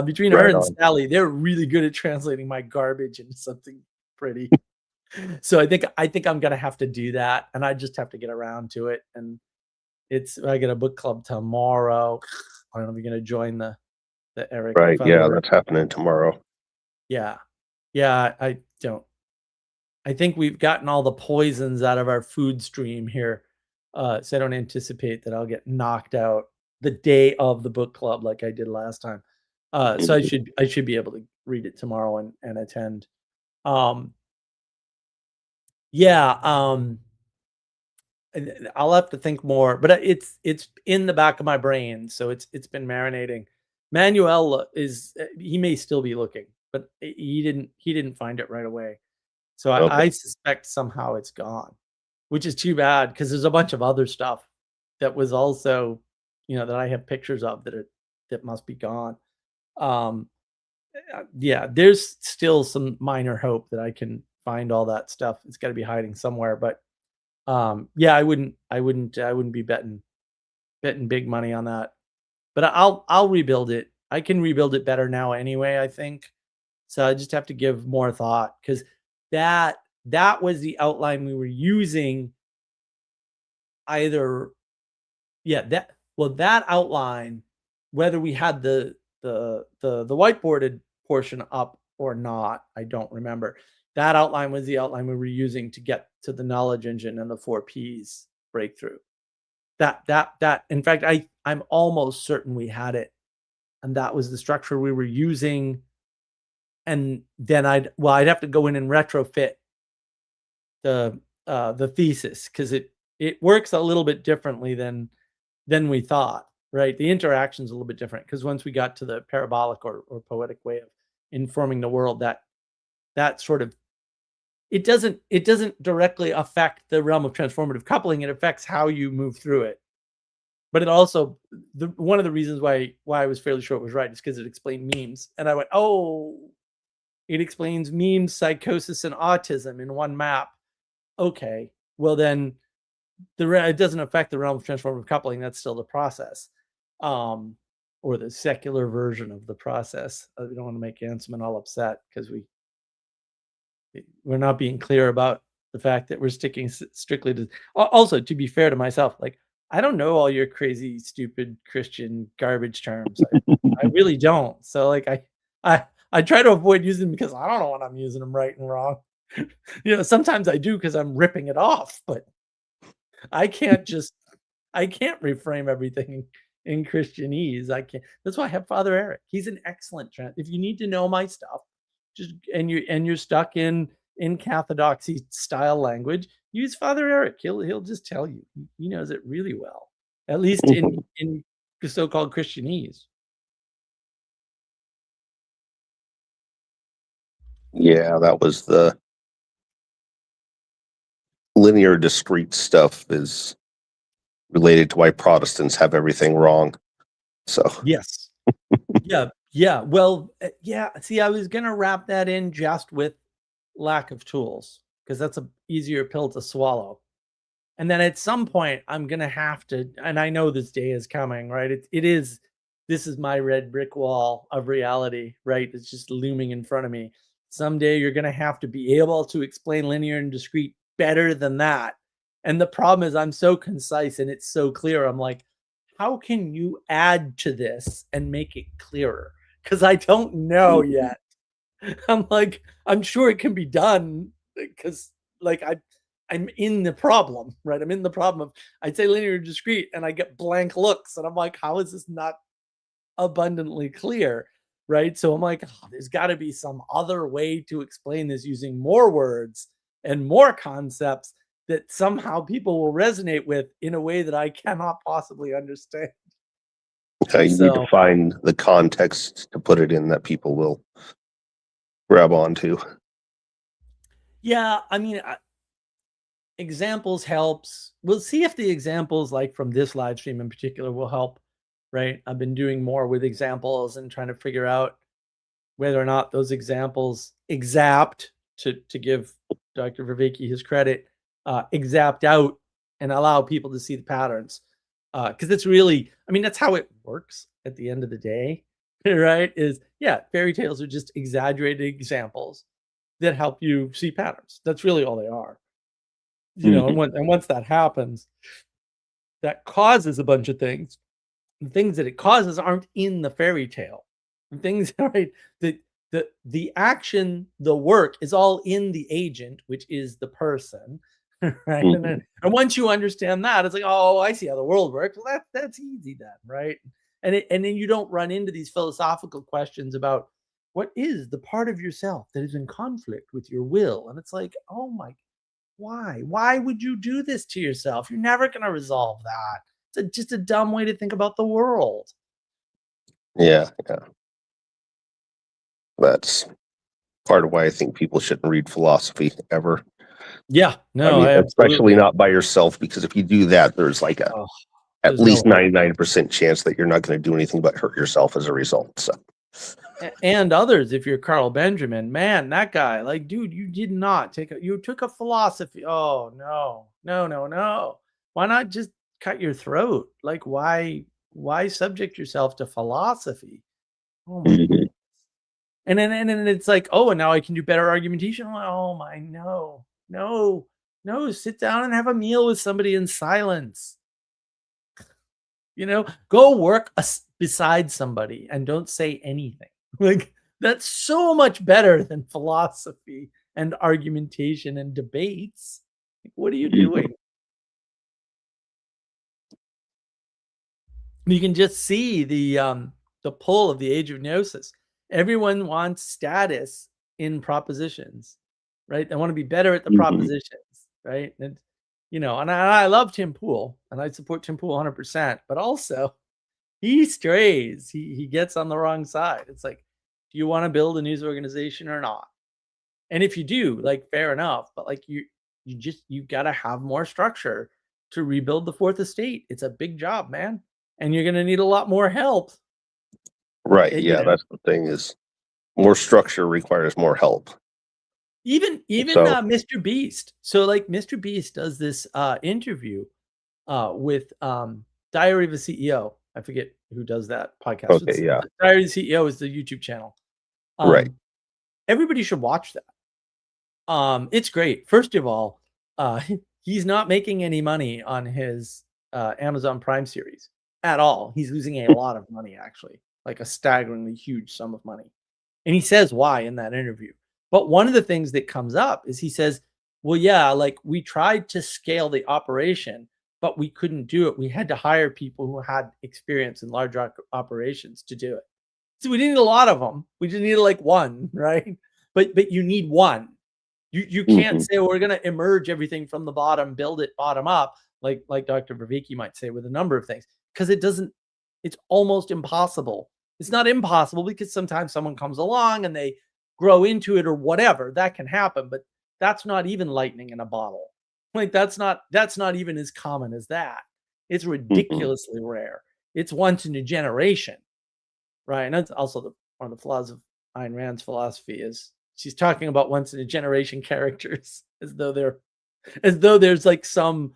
Between her and Sally, they're really good at translating my garbage into something pretty. So I think I'm gonna have to do that, and I just have to get around to it. And I get a book club tomorrow. I don't know if you're gonna join the Eric. Right. Yeah, that's happening tomorrow. Yeah. I think we've gotten all the poisons out of our food stream here, so I don't anticipate that I'll get knocked out the day of the book club like I did last time. So I should be able to read it tomorrow and attend. I'll have to think more, but it's in the back of my brain, so it's been marinating. Manuel he may still be looking, but he didn't find it right away. So I suspect somehow it's gone, which is too bad, because there's a bunch of other stuff that was also, that I have pictures of that that must be gone. Yeah, there's still some minor hope that I can find all that stuff. It's got to be hiding somewhere, but yeah, I wouldn't be betting big money on that. But I'll rebuild it. I can rebuild it better now anyway, I think. So I just have to give more thought, because that was the outline we were using. Either, yeah, that outline, whether we had the whiteboarded portion up or not, I don't remember. That outline was the outline we were using to get to the knowledge engine and the 4 Ps breakthrough. That in fact, I'm almost certain we had it, and that was the structure we were using. And then I'd have to go in and retrofit the thesis, because it works a little bit differently than we thought, right? The interaction's a little bit different, because once we got to the parabolic or poetic way of informing the world, that sort of, it doesn't directly affect the realm of transformative coupling. It affects how you move through it. But it also, one of the reasons why I was fairly sure it was right is because it explained memes. And I went, oh, it explains memes, psychosis, and autism in one map. Okay, well then, it doesn't affect the realm of transformative coupling. That's still the process, or the secular version of the process. We don't want to make Hanselman all upset, because we're not being clear about the fact that we're sticking strictly to. Also, to be fair to myself, like, I don't know all your crazy, stupid Christian garbage terms. I really don't. So like, I try to avoid using them, because I don't know when I'm using them right and wrong. Sometimes I do, because I'm ripping it off, but I can't reframe everything in Christianese. I can't. That's why I have Father Eric. He's an excellent if you need to know my stuff, and you're stuck in Cathodoxy style language, use Father Eric. He'll just tell you. He knows it really well, at least in so-called Christianese. Yeah, that was the linear discrete stuff is related to why Protestants have everything wrong. So yes. Yeah. Well, yeah. See, I was gonna wrap that in just with lack of tools, because that's a easier pill to swallow. And then at some point, I'm gonna have to, and I know this day is coming, right? This is my red brick wall of reality, right? It's just looming in front of me. Someday you're gonna have to be able to explain linear and discrete better than that. And the problem is, I'm so concise and it's so clear. I'm like, how can you add to this and make it clearer? Because I don't know yet. I'm like, I'm sure it can be done, because like I'm in the problem, right? I'm in the problem of, I'd say linear and discrete, and I get blank looks, and I'm like, how is this not abundantly clear, right? So I'm like, there's got to be some other way to explain this using more words and more concepts that somehow people will resonate with in a way that I cannot possibly understand. you need to find the context to put it in that people will grab onto. Yeah, I mean, examples helps. We'll see if the examples, like from this live stream in particular, will help, right? I've been doing more with examples and trying to figure out whether or not those examples exact, to give Dr. Vervaeke his credit, exact out and allow people to see the patterns. Because it's really, I mean, that's how it works at the end of the day, right? Fairy tales are just exaggerated examples that help you see patterns. That's really all they are. And once that happens, that causes a bunch of things. The things that it causes aren't in the fairy tale. The things, right? The action, the work is all in the agent, which is the person, right? And once you understand that, it's like, oh, I see how the world works. Well, that's easy then, right? And then you don't run into these philosophical questions about what is the part of yourself that is in conflict with your will. And it's like, oh my, why would you do this to yourself? You're never going to resolve that. It's just a dumb way to think about the world. Yeah. That's part of why I think people shouldn't read philosophy ever. Yeah, no, I mean, especially not by yourself, because if you do that, there's like at least 99% chance that you're not going to do anything but hurt yourself as a result. So, and others, if you're Carl Benjamin, man, that guy, like, dude, you did not you took a philosophy. Oh, no. Why not just cut your throat? Like, why subject yourself to philosophy? Oh my goodness. And then it's like, oh, and now I can do better argumentation. Oh my, no, sit down and have a meal with somebody in silence. Go work beside somebody and don't say anything. Like, that's so much better than philosophy and argumentation and debates. Like, what are you doing? You can just see the pull of the age of gnosis. Everyone wants status in propositions, right? They want to be better at the propositions, right? And and I love Tim Pool, and I support Tim Pool 100%. But also, he strays. He gets on the wrong side. It's like, do you want to build a news organization or not? And if you do, like, fair enough. But like, you got to have more structure to rebuild the fourth estate. It's a big job, man, and you're going to need a lot more help. Right. Yeah, that's the thing, is more structure requires more help. Even Mr. Beast. So like, Mr. Beast does this interview with Diary of a CEO. I forget who does that podcast. Okay, yeah. Diary of the CEO is the YouTube channel. Right. Everybody should watch that. It's great. First of all, he's not making any money on his Amazon Prime series at all. He's losing a lot of money, actually, like a staggeringly huge sum of money. And he says why in that interview. But one of the things that comes up is he says, well, yeah, like, we tried to scale the operation, but we couldn't do it. We had to hire people who had experience in large operations to do it. So we didn't need a lot of them. We just needed like one, right? But you need one. You can't say, we're going to emerge everything from the bottom, build it bottom up, like Dr. Vervaeke might say, with a number of things, because it's almost impossible. It's not impossible, because sometimes someone comes along and they grow into it or whatever. That can happen, but that's not even lightning in a bottle. Like, that's not even as common as that. It's ridiculously rare. It's once in a generation, right? And that's also one of the flaws of Ayn Rand's philosophy, is she's talking about once in a generation characters as though there's like some,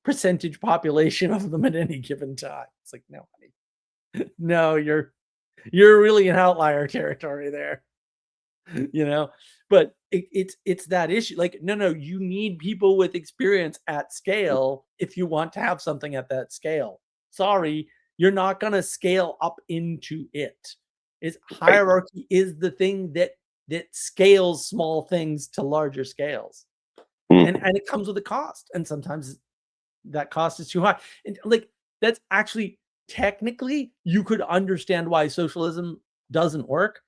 percentage population of them at any given time. It's like, no, honey. No, you're really in outlier territory there. But it's that issue. Like, no, you need people with experience at scale if you want to have something at that scale. Sorry, you're not going to scale up into it. It's hierarchy is the thing that scales small things to larger scales. And it comes with a cost. And sometimes that cost is too high. And like, that's actually, technically, you could understand why socialism doesn't work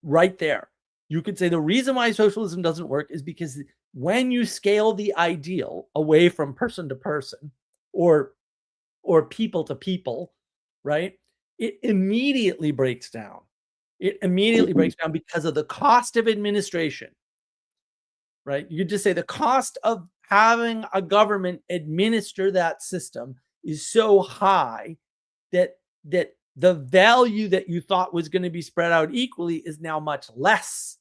right there. You could say the reason why socialism doesn't work is because when you scale the ideal away from person to person or people to people, right, it immediately breaks down. It immediately breaks down because of the cost of administration, right? You could just say the cost of having a government administer that system is so high that the value that you thought was going to be spread out equally is now much less,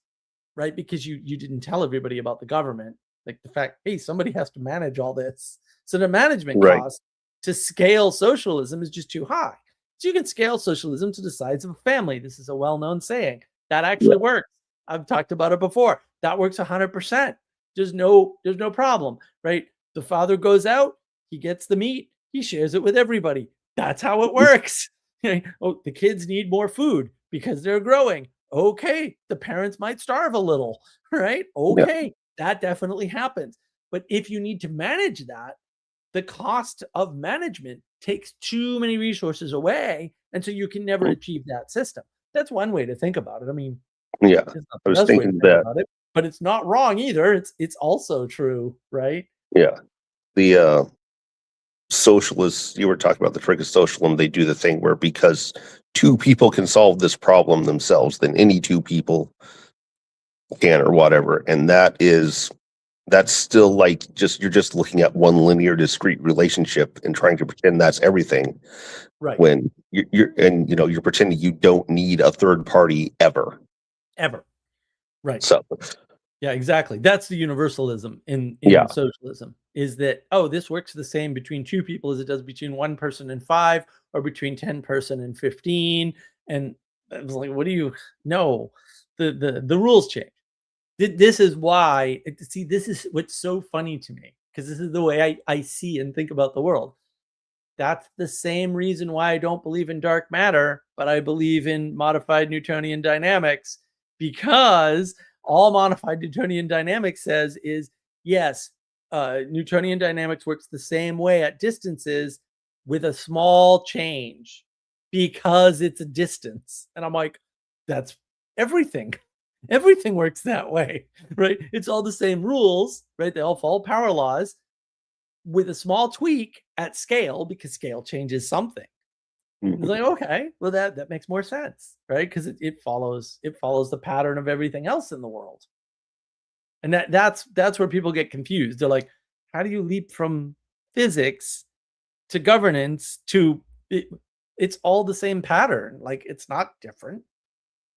right? Because you didn't tell everybody about the government, like the fact, hey, somebody has to manage all this. So the management cost to scale socialism is just too high. So you can scale socialism to the size of a family. This is a well-known saying that actually works. I've talked about it before. That works 100%. There's no problem, right? The father goes out, he gets the meat, he shares it with everybody. That's how it works. Oh, the kids need more food because they're growing. Okay, the parents might starve a little, right? Okay, that definitely happens. But if you need to manage that, the cost of management takes too many resources away, and so you can never achieve that system. That's one way to think about it. I mean, I was thinking that, but it's not wrong either. It's also true, right? Yeah, the socialists, you were talking about the trick of socialism. They do the thing where because two people can solve this problem themselves, then any two people can, or whatever, and that is that's still like you're just looking at one linear discrete relationship and trying to pretend that's everything, Right. when you're pretending you don't need a third party ever. Right. So Yeah, exactly. That's the universalism in Yeah. socialism, is that, this works the same between two people as it does between one person and 5, or between 10 person and 15. And I was like, what do you know? The rules change. This is why, see, this is what's so funny to me, because this is the way I see and think about the world. That's the same reason why I don't believe in dark matter, but I believe in modified Newtonian dynamics, because all modified Newtonian dynamics says is, yes, Newtonian dynamics works the same way at distances with a small change, because it's a distance. And I'm like, that's everything. Everything works that way, right? It's all the same rules, right? They all follow power laws with a small tweak at scale, because scale changes something. It's Mhm. like, okay, well, that makes more sense, right? Because it follows the pattern of everything else in the world. And that's where people get confused. They're like, how do you leap from physics to governance to it's all the same pattern? Like, it's not different.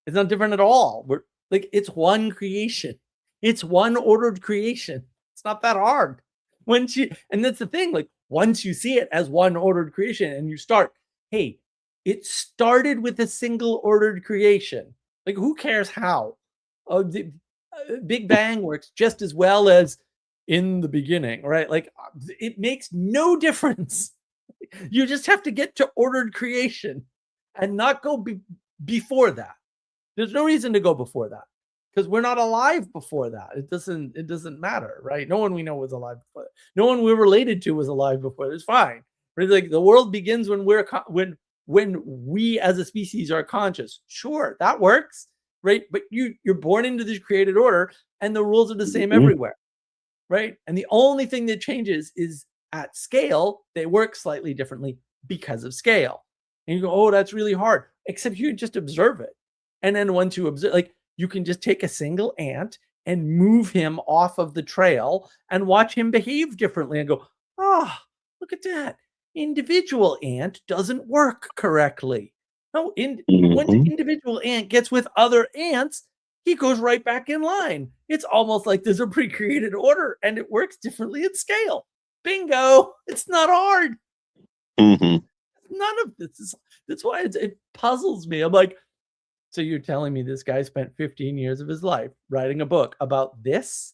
It's not different at all. We're like, it's one creation. It's one ordered creation. It's not that hard. And that's the thing, like, once you see it as one ordered creation and you start, hey, it started with a single ordered creation. Like, who cares how? The Big Bang works just as well as in the beginning, right? Like, it makes no difference. You just have to get to ordered creation and not go before that. There's no reason to go before that, because we're not alive before that. It doesn't matter, right? No one we know was alive before that. No one we're related to was alive before that. It's fine. Right? Like, the world begins when when we as a species are conscious. Sure, that works, right? But you're born into this created order, and the rules are the same Mhm. everywhere, right? And the only thing that changes is at scale. They work slightly differently because of scale. And you go, oh, that's really hard. Except you just observe it. And then once you observe, like, you can just take a single ant and move him off of the trail and watch him behave differently and go, oh, look at that. Individual ant doesn't work correctly. No, once Mhm. individual ant gets with other ants, he goes right back in line. It's almost like there's a pre-created order, and it works differently at scale. Bingo. It's not hard. Mhm. None of this is. That's why it puzzles me. I'm like, so you're telling me this guy spent 15 years of his life writing a book about this?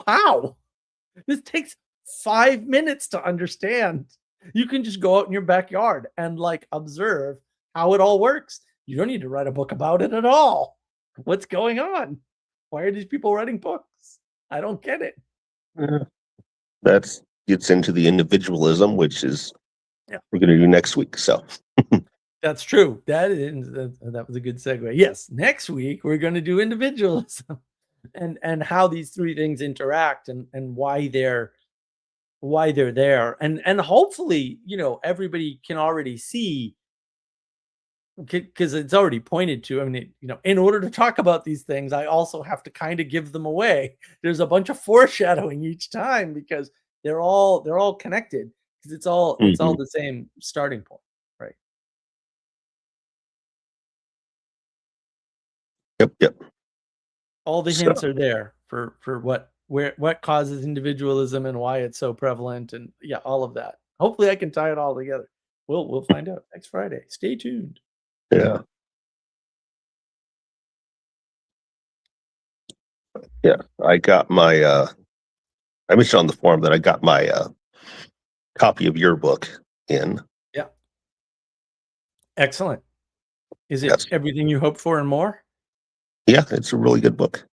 Wow. This takes 5 minutes to understand. You can just go out in your backyard and, like, observe how it all works. You don't need to write a book about it at all. What's going on? Why are these people writing books? I don't get it. Yeah. That gets into the individualism, which is Yeah. we're going to do next week. So That's true. That was a good segue. Yes, next week we're going to do individualism and how these three things interact, and why they're there, and hopefully, everybody can already see, because it's already pointed to. I mean, in order to talk about these things, I also have to kind of give them away. There's a bunch of foreshadowing each time, because they're all connected, because it's all Mhm. the same starting point, right? Yep. All the So hints are there for what causes individualism and why it's so prevalent, and yeah, all of that. Hopefully I can tie it all together. We'll find out next Friday. Stay tuned. yeah, yeah. I got my. I mentioned on the forum that I got my copy of your book in. Yeah. Excellent. Is it Yes. everything you hoped for and more? Yeah, it's a really good book.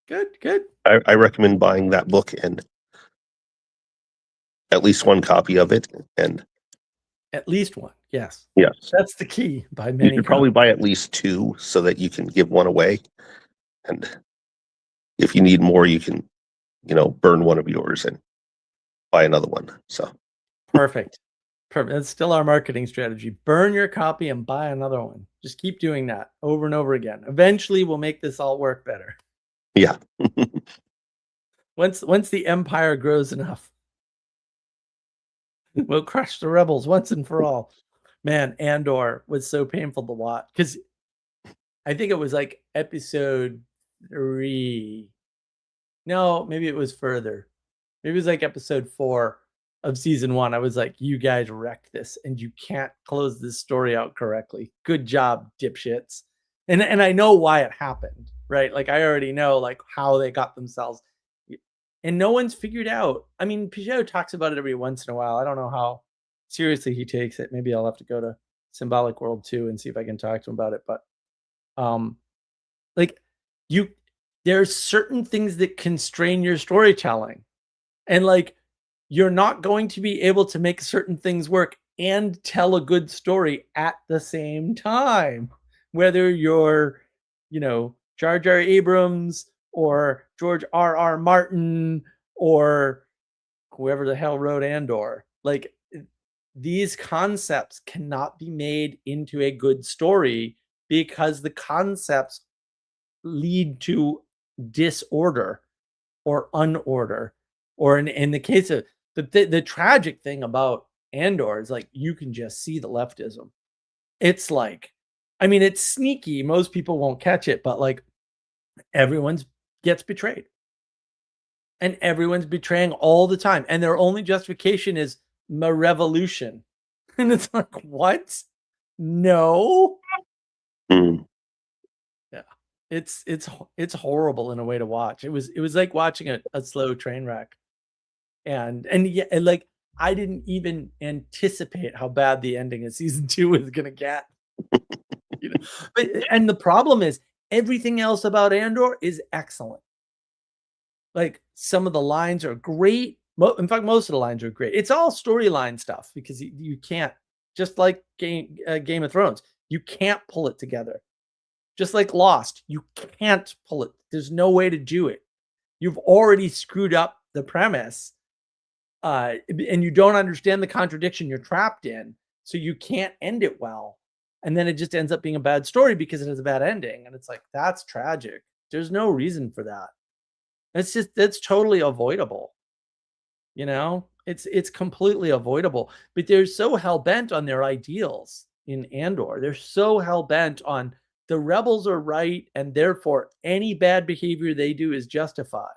Good. I recommend buying that book and at least one copy of it. And At least one. Yes. yes, That's the key. By you many should probably copies. buy at least two so that you can give one away. And if you need more, you can, burn one of yours and buy another one. So Perfect. Perfect. That's still our marketing strategy. Burn your copy and buy another one. Just keep doing that over and over again. Eventually we'll make this all work better. yeah. Once the empire grows enough, we'll crush the rebels once and for all. Man, Andor was so painful to watch because I think it was like episode 3. No, maybe it was further. Maybe it was like episode 4 of season 1. I was like, you guys wrecked this and you can't close this story out correctly. Good job, dipshits. And I know why it happened, right? Like I already know like how they got themselves. And no one's figured out. I mean, Peugeot talks about it every once in a while. I don't know how seriously he takes it. Maybe I'll have to go to Symbolic World 2 and see if I can talk to him about it. But like there's certain things that constrain your storytelling. And like you're not going to be able to make certain things work and tell a good story at the same time. Whether you're, Jar Jar Abrams or George R.R. Martin or whoever the hell wrote Andor. Like these concepts cannot be made into a good story because the concepts lead to disorder or unorder. Or in the case of the tragic thing about Andor is like you can just see the leftism. It's like, I mean, it's sneaky. Most people won't catch it, but like everyone gets betrayed. And everyone's betraying all the time. And their only justification is my revolution. And it's like, what? No. Mm. Yeah. It's horrible in a way to watch. It was like watching a slow train wreck. And yeah, and like I didn't even anticipate how bad the ending of season 2 was gonna get. But and the problem is everything else about Andor is excellent. Like some of the lines are great. In fact, most of the lines are great. It's all storyline stuff because you can't, just like Game of Thrones, you can't pull it together. Just like Lost, you can't pull it. There's no way to do it. You've already screwed up the premise, and you don't understand the contradiction you're trapped in, so you can't end it well. And then it just ends up being a bad story because it has a bad ending. And it's like, that's tragic. There's no reason for that. That's totally avoidable. It's completely avoidable. But they're so hell-bent on their ideals in Andor. They're so hell-bent on the rebels are right, and therefore any bad behavior they do is justified.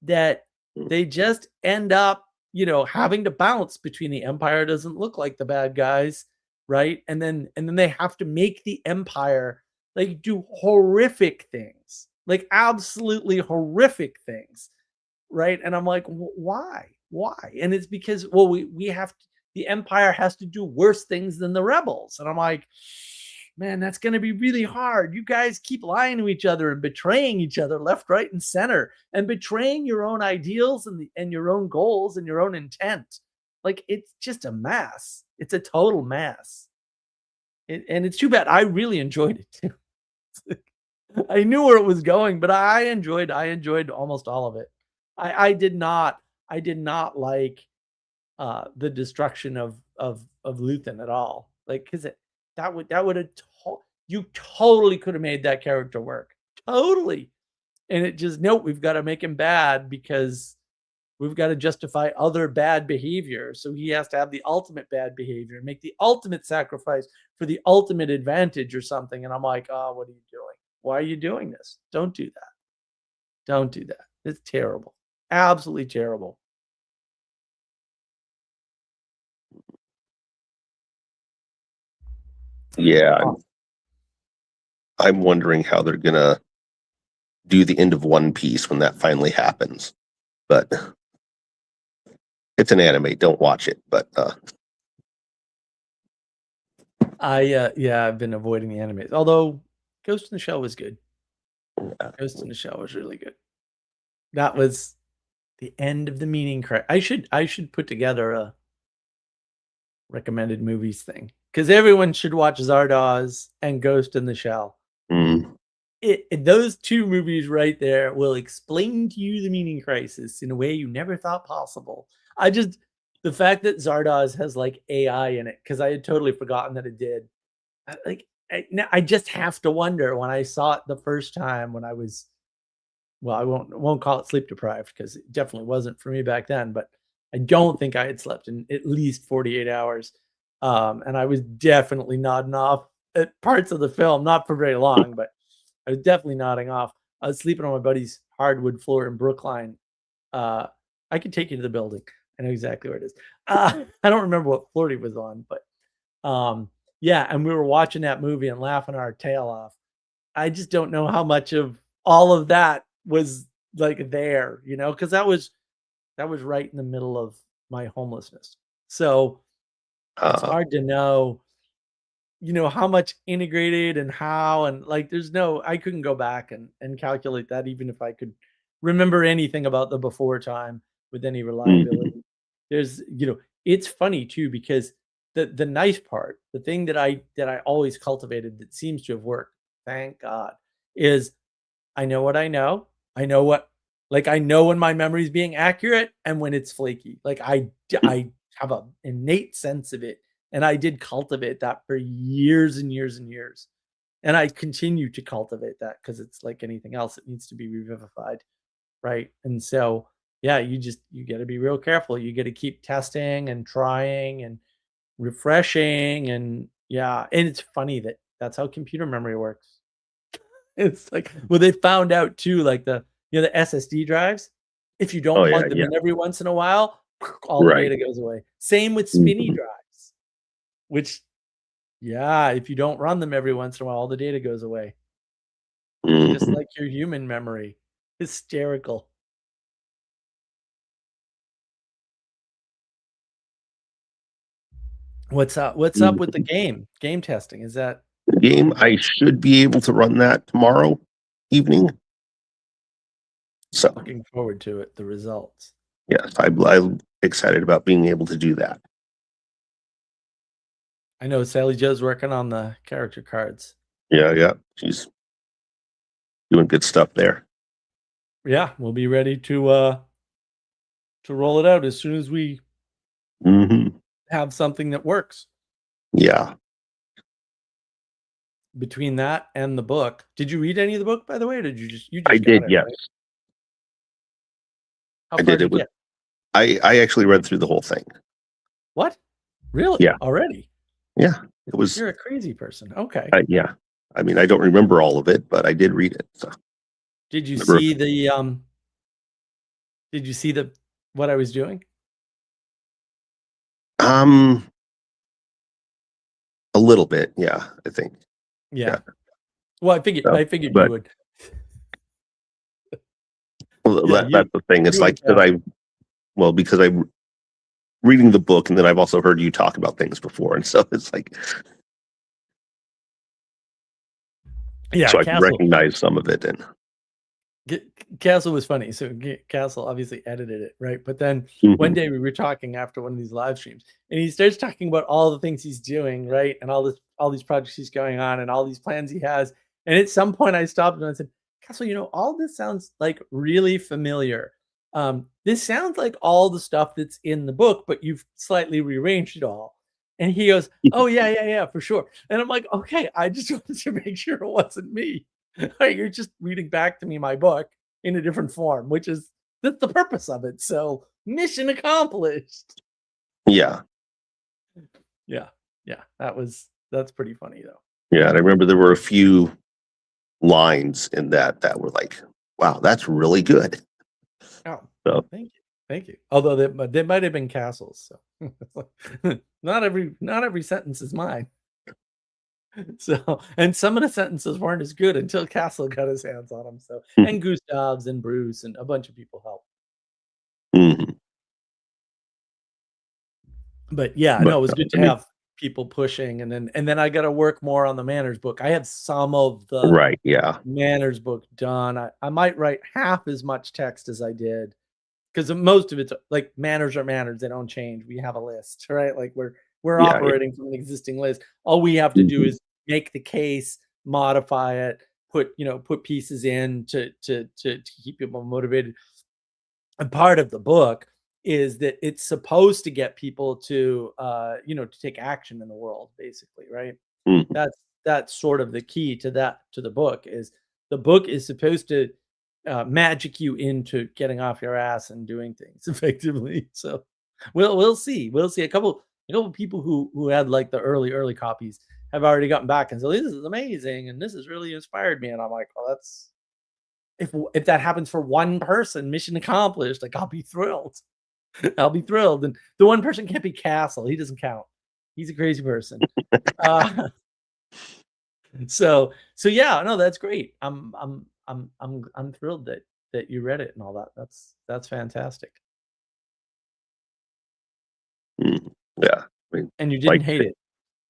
That they just end up, having to bounce between the Empire doesn't look like the bad guys, right? And then they have to make the Empire like do horrific things, like absolutely horrific things, right? And I'm like, why? And it's because, well, we have to, the Empire has to do worse things than the rebels. And I'm like, man, that's going to be really hard. You guys keep lying to each other and betraying each other left, right, and center, and betraying your own ideals and your own goals and your own intent. Like, it's just a mess. It's a total mess. And it's too bad. I really enjoyed it too. I knew where it was going, but I enjoyed almost all of it. I did not like the destruction of Luthen at all. Like, because that would have you totally could have made that character work. Totally. And it just, nope, we've got to make him bad because we've got to justify other bad behavior. So he has to have the ultimate bad behavior and make the ultimate sacrifice for the ultimate advantage or something. And I'm like, oh, what are you doing? Why are you doing this? Don't do that. Don't do that. It's terrible. Absolutely terrible. Yeah. I'm wondering how they're going to do the end of One Piece when that finally happens. But it's an anime. Don't watch it. But I've been avoiding the animes. Although Ghost in the Shell was good. Ghost in the Shell was really good. That was the end of the meaning. Correct. I should put together a recommended movies thing because everyone should watch Zardoz and Ghost in the Shell. Those two movies right there will explain to you the meaning crisis in a way you never thought possible. The fact that Zardoz has like AI in it, because I had totally forgotten that it did. I just have to wonder when I saw it the first time when I was well, I won't call it sleep deprived because it definitely wasn't for me back then, but I don't think I had slept in at least 48 hours. And I was definitely nodding off at parts of the film, not for very long, but I was definitely nodding off. I was sleeping on my buddy's hardwood floor in Brookline. Uh, I could take you to the building. I know exactly where it is. I don't remember what floor he was on, but yeah, and we were watching that movie and laughing our tail off. I just don't know how much of all of that was like there, because that was right in the middle of my homelessness. So it's Uh, hard to know, how much integrated and how, and like, I couldn't go back and calculate that even if I could remember anything about the before time with any mhm. reliability. There's, it's funny too, because the nice part, the thing that I always cultivated that seems to have worked, thank God, is I know what I know. I know what like, I know when my memory is being accurate and when it's flaky. Like, I have a innate sense of it, and I did cultivate that for years and years and years. And I continue to cultivate that because it's like anything else, it needs to be revivified, right? And so, yeah, you gotta be real careful. You gotta keep testing and trying and refreshing, and yeah, and it's funny that that's how computer memory works. It's like, well, they found out too, like the SSD drives, if you Oh don't yeah, plug them yeah, in every once in a while, all the right. data goes away. Same with spinny Mhm. drives, which, yeah, if you don't run them every once in a while, all the data goes away, just Mhm. like your human memory. Hysterical. What's up with the Mhm. game testing? Is that The game, I should be able to run that tomorrow evening. So looking forward to it, the results. yes, I'm excited about being able to do that. I know Sally Joe's working on the character cards. Yeah, yeah, she's doing good stuff there. Yeah, we'll be ready to roll it out as soon as we Hmm. have something that works. Yeah, Between that and the book. Did you read any of the book, by the way, or did you I just got did. it, Yes, right? How I far did. did It you was. get? I actually read through the whole thing. What? Really? Yeah, Already? yeah. It was. You're a crazy person. Okay. Yeah. I mean, I don't remember all of it, but I did read it. So Did you remember. see did you see the what I was doing? Um, a little bit. Yeah, I think. Yeah. Yeah. Well, So, I figured you but would. well, Yeah, that's the thing. It's you and like that. Castle. Because I'm reading the book, and then I've also heard you talk about things before, and so it's like, Yeah, so I can Castle. recognize some of it. And G Castle was funny. So Castle obviously edited it, right? But then one Mhm. day we were talking after one of these live streams, and he starts talking about all the things he's doing, right? And all these projects he's going on and all these plans he has. And at some point I stopped him and I said, Castle, all this sounds like really familiar. This sounds like all the stuff that's in the book, but you've slightly rearranged it all. And he goes, oh yeah, yeah, yeah, for sure. And I'm like, okay, I just wanted to make sure it wasn't me. Right, you're just reading back to me my book in a different form, which is that's the purpose of it. So mission accomplished. Yeah, Yeah, yeah, that's pretty funny though. yeah. And I remember there were a few lines in that were like, "Wow, that's really good." Oh, So, thank you, thank you. Although they might have been castles, so not every sentence is mine. So, and some of the sentences weren't as good until Castle got his hands on them. So, and Gustav's and Bruce and a bunch of people helped. mhm. But yeah, But no, it was good I to mean, have people pushing, and then I gotta work more on the manners book. I have some of the right? Yeah, manners book done. I might write half as much text as I did because most of it's like manners are manners, they don't change. We have a list, right? Like we're yeah, yeah. operating from an existing list. All we have to do Mhm. is make the case, modify it, put pieces in to keep people motivated. And part of the book is that it's supposed to get people to take action in the world, basically, right? Mhm. That's sort of the key to the book is the book is supposed to magic you into getting off your ass and doing things effectively. So we'll see. We'll see. A couple people who had like the early copies have already gotten back and said, this is amazing and this has really inspired me. And I'm like, well, that's if that happens for one person, mission accomplished. Like, I'll be thrilled. I'll be thrilled. And the one person can't be Castle. He doesn't count. He's a crazy person. So yeah, no, that's great. I'm thrilled that you read it and all that. That's fantastic. Yeah. I mean, And you didn't hate it.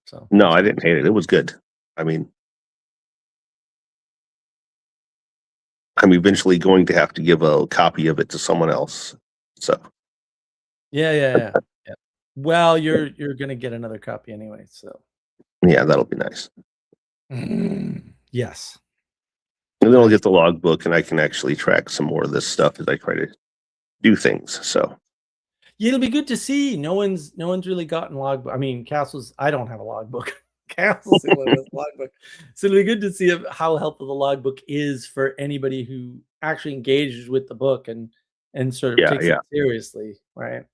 So no, I didn't hate it. It was good. I mean, I'm eventually going to have to give a copy of it to someone else. So yeah. Well, you're gonna get another copy anyway, so yeah, that'll be nice. Yes. And then I'll get the logbook and I can actually track some more of this stuff as I try to do things. So yeah, it'll be good to see. No one's really gotten logbook. I mean, Castle's, I don't have a logbook. Castle's the one with logbook. So it'll be good to see how helpful the logbook is for anybody who actually engages with the book and sort of takes it seriously, right?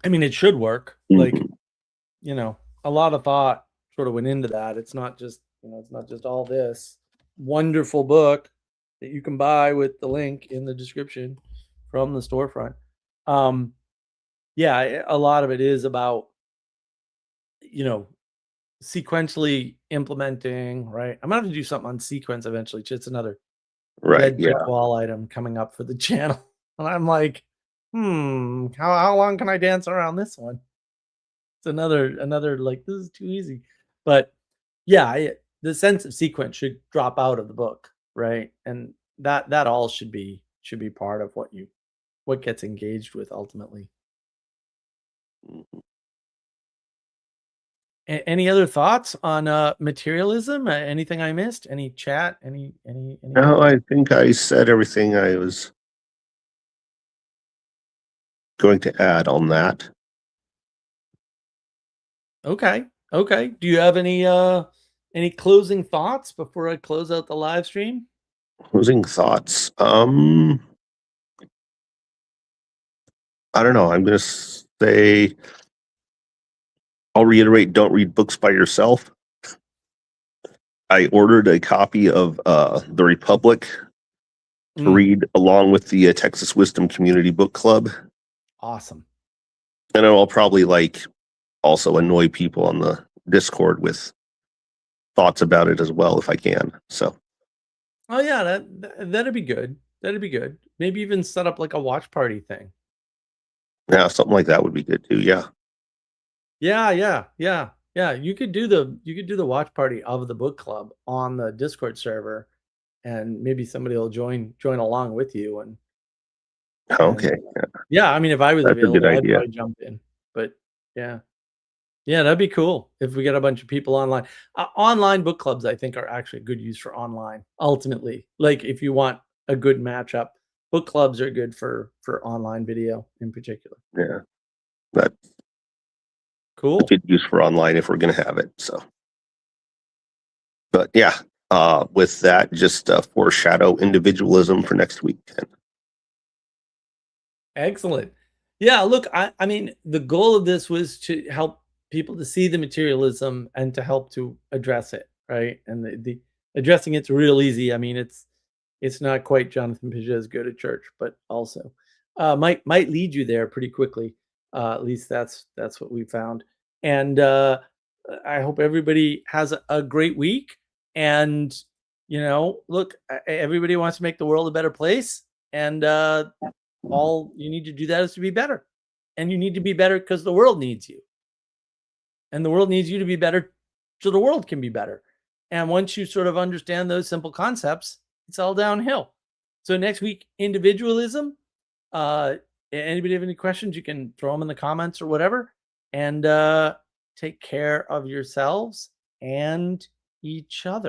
I mean, it should work. Like, a lot of thought sort of went into that. It's not just, it's not just all this wonderful book that you can buy with the link in the description from the storefront. Yeah, a lot of it is about, sequentially implementing, right? I'm gonna have to do something on sequence eventually. It's another red brick wall item coming up for the channel. And I'm like, how long can I dance around this one? It's another like, this is too easy. But yeah, the sense of sequence should drop out of the book, right? And that all should be part of what gets engaged with ultimately. Any other thoughts on materialism? Anything I missed? Any chat? Any? No, I think I said everything I was going to add on that. Okay. Do you have any closing thoughts before I close out the live stream? Closing thoughts. I don't know. I'm going to say, I'll reiterate, don't read books by yourself. I ordered a copy of The Republic to read along with the Texas Wisdom Community Book Club. Awesome. And I'll probably also annoy people on the Discord with thoughts about it as well if I can. So. Oh yeah, that'd be good. That'd be good. Maybe even set up like a watch party thing. Yeah, something like that would be good too. Yeah. Yeah. You could do the watch party of the book club on the Discord server, and maybe somebody will join along with you. And okay. Yeah, I mean, if I was available, I'd idea. probably jump in. But yeah, that'd be cool if we get a bunch of people online. Online book clubs, I think, are actually a good use for online. Ultimately, like if you want a good matchup, book clubs are good for online video in particular. Yeah, that's cool. A good use for online if we're going to have it. So, but yeah, with that, just foreshadow individualism for next week. Excellent. Yeah, look, I mean, the goal of this was to help people to see the materialism and to help to address it, right? And the addressing it's real easy. I mean, it's not quite Jonathan Paget's Go to Church, but also might lead you there pretty quickly. At least that's what we found. And I hope everybody has a great week. And look, everybody wants to make the world a better place, and all you need to do that is to be better. And you need to be better because the world needs you. And the world needs you to be better so the world can be better. And once you sort of understand those simple concepts, it's all downhill. So next week, individualism. Anybody have any questions, you can throw them in the comments or whatever. And take care of yourselves and each other.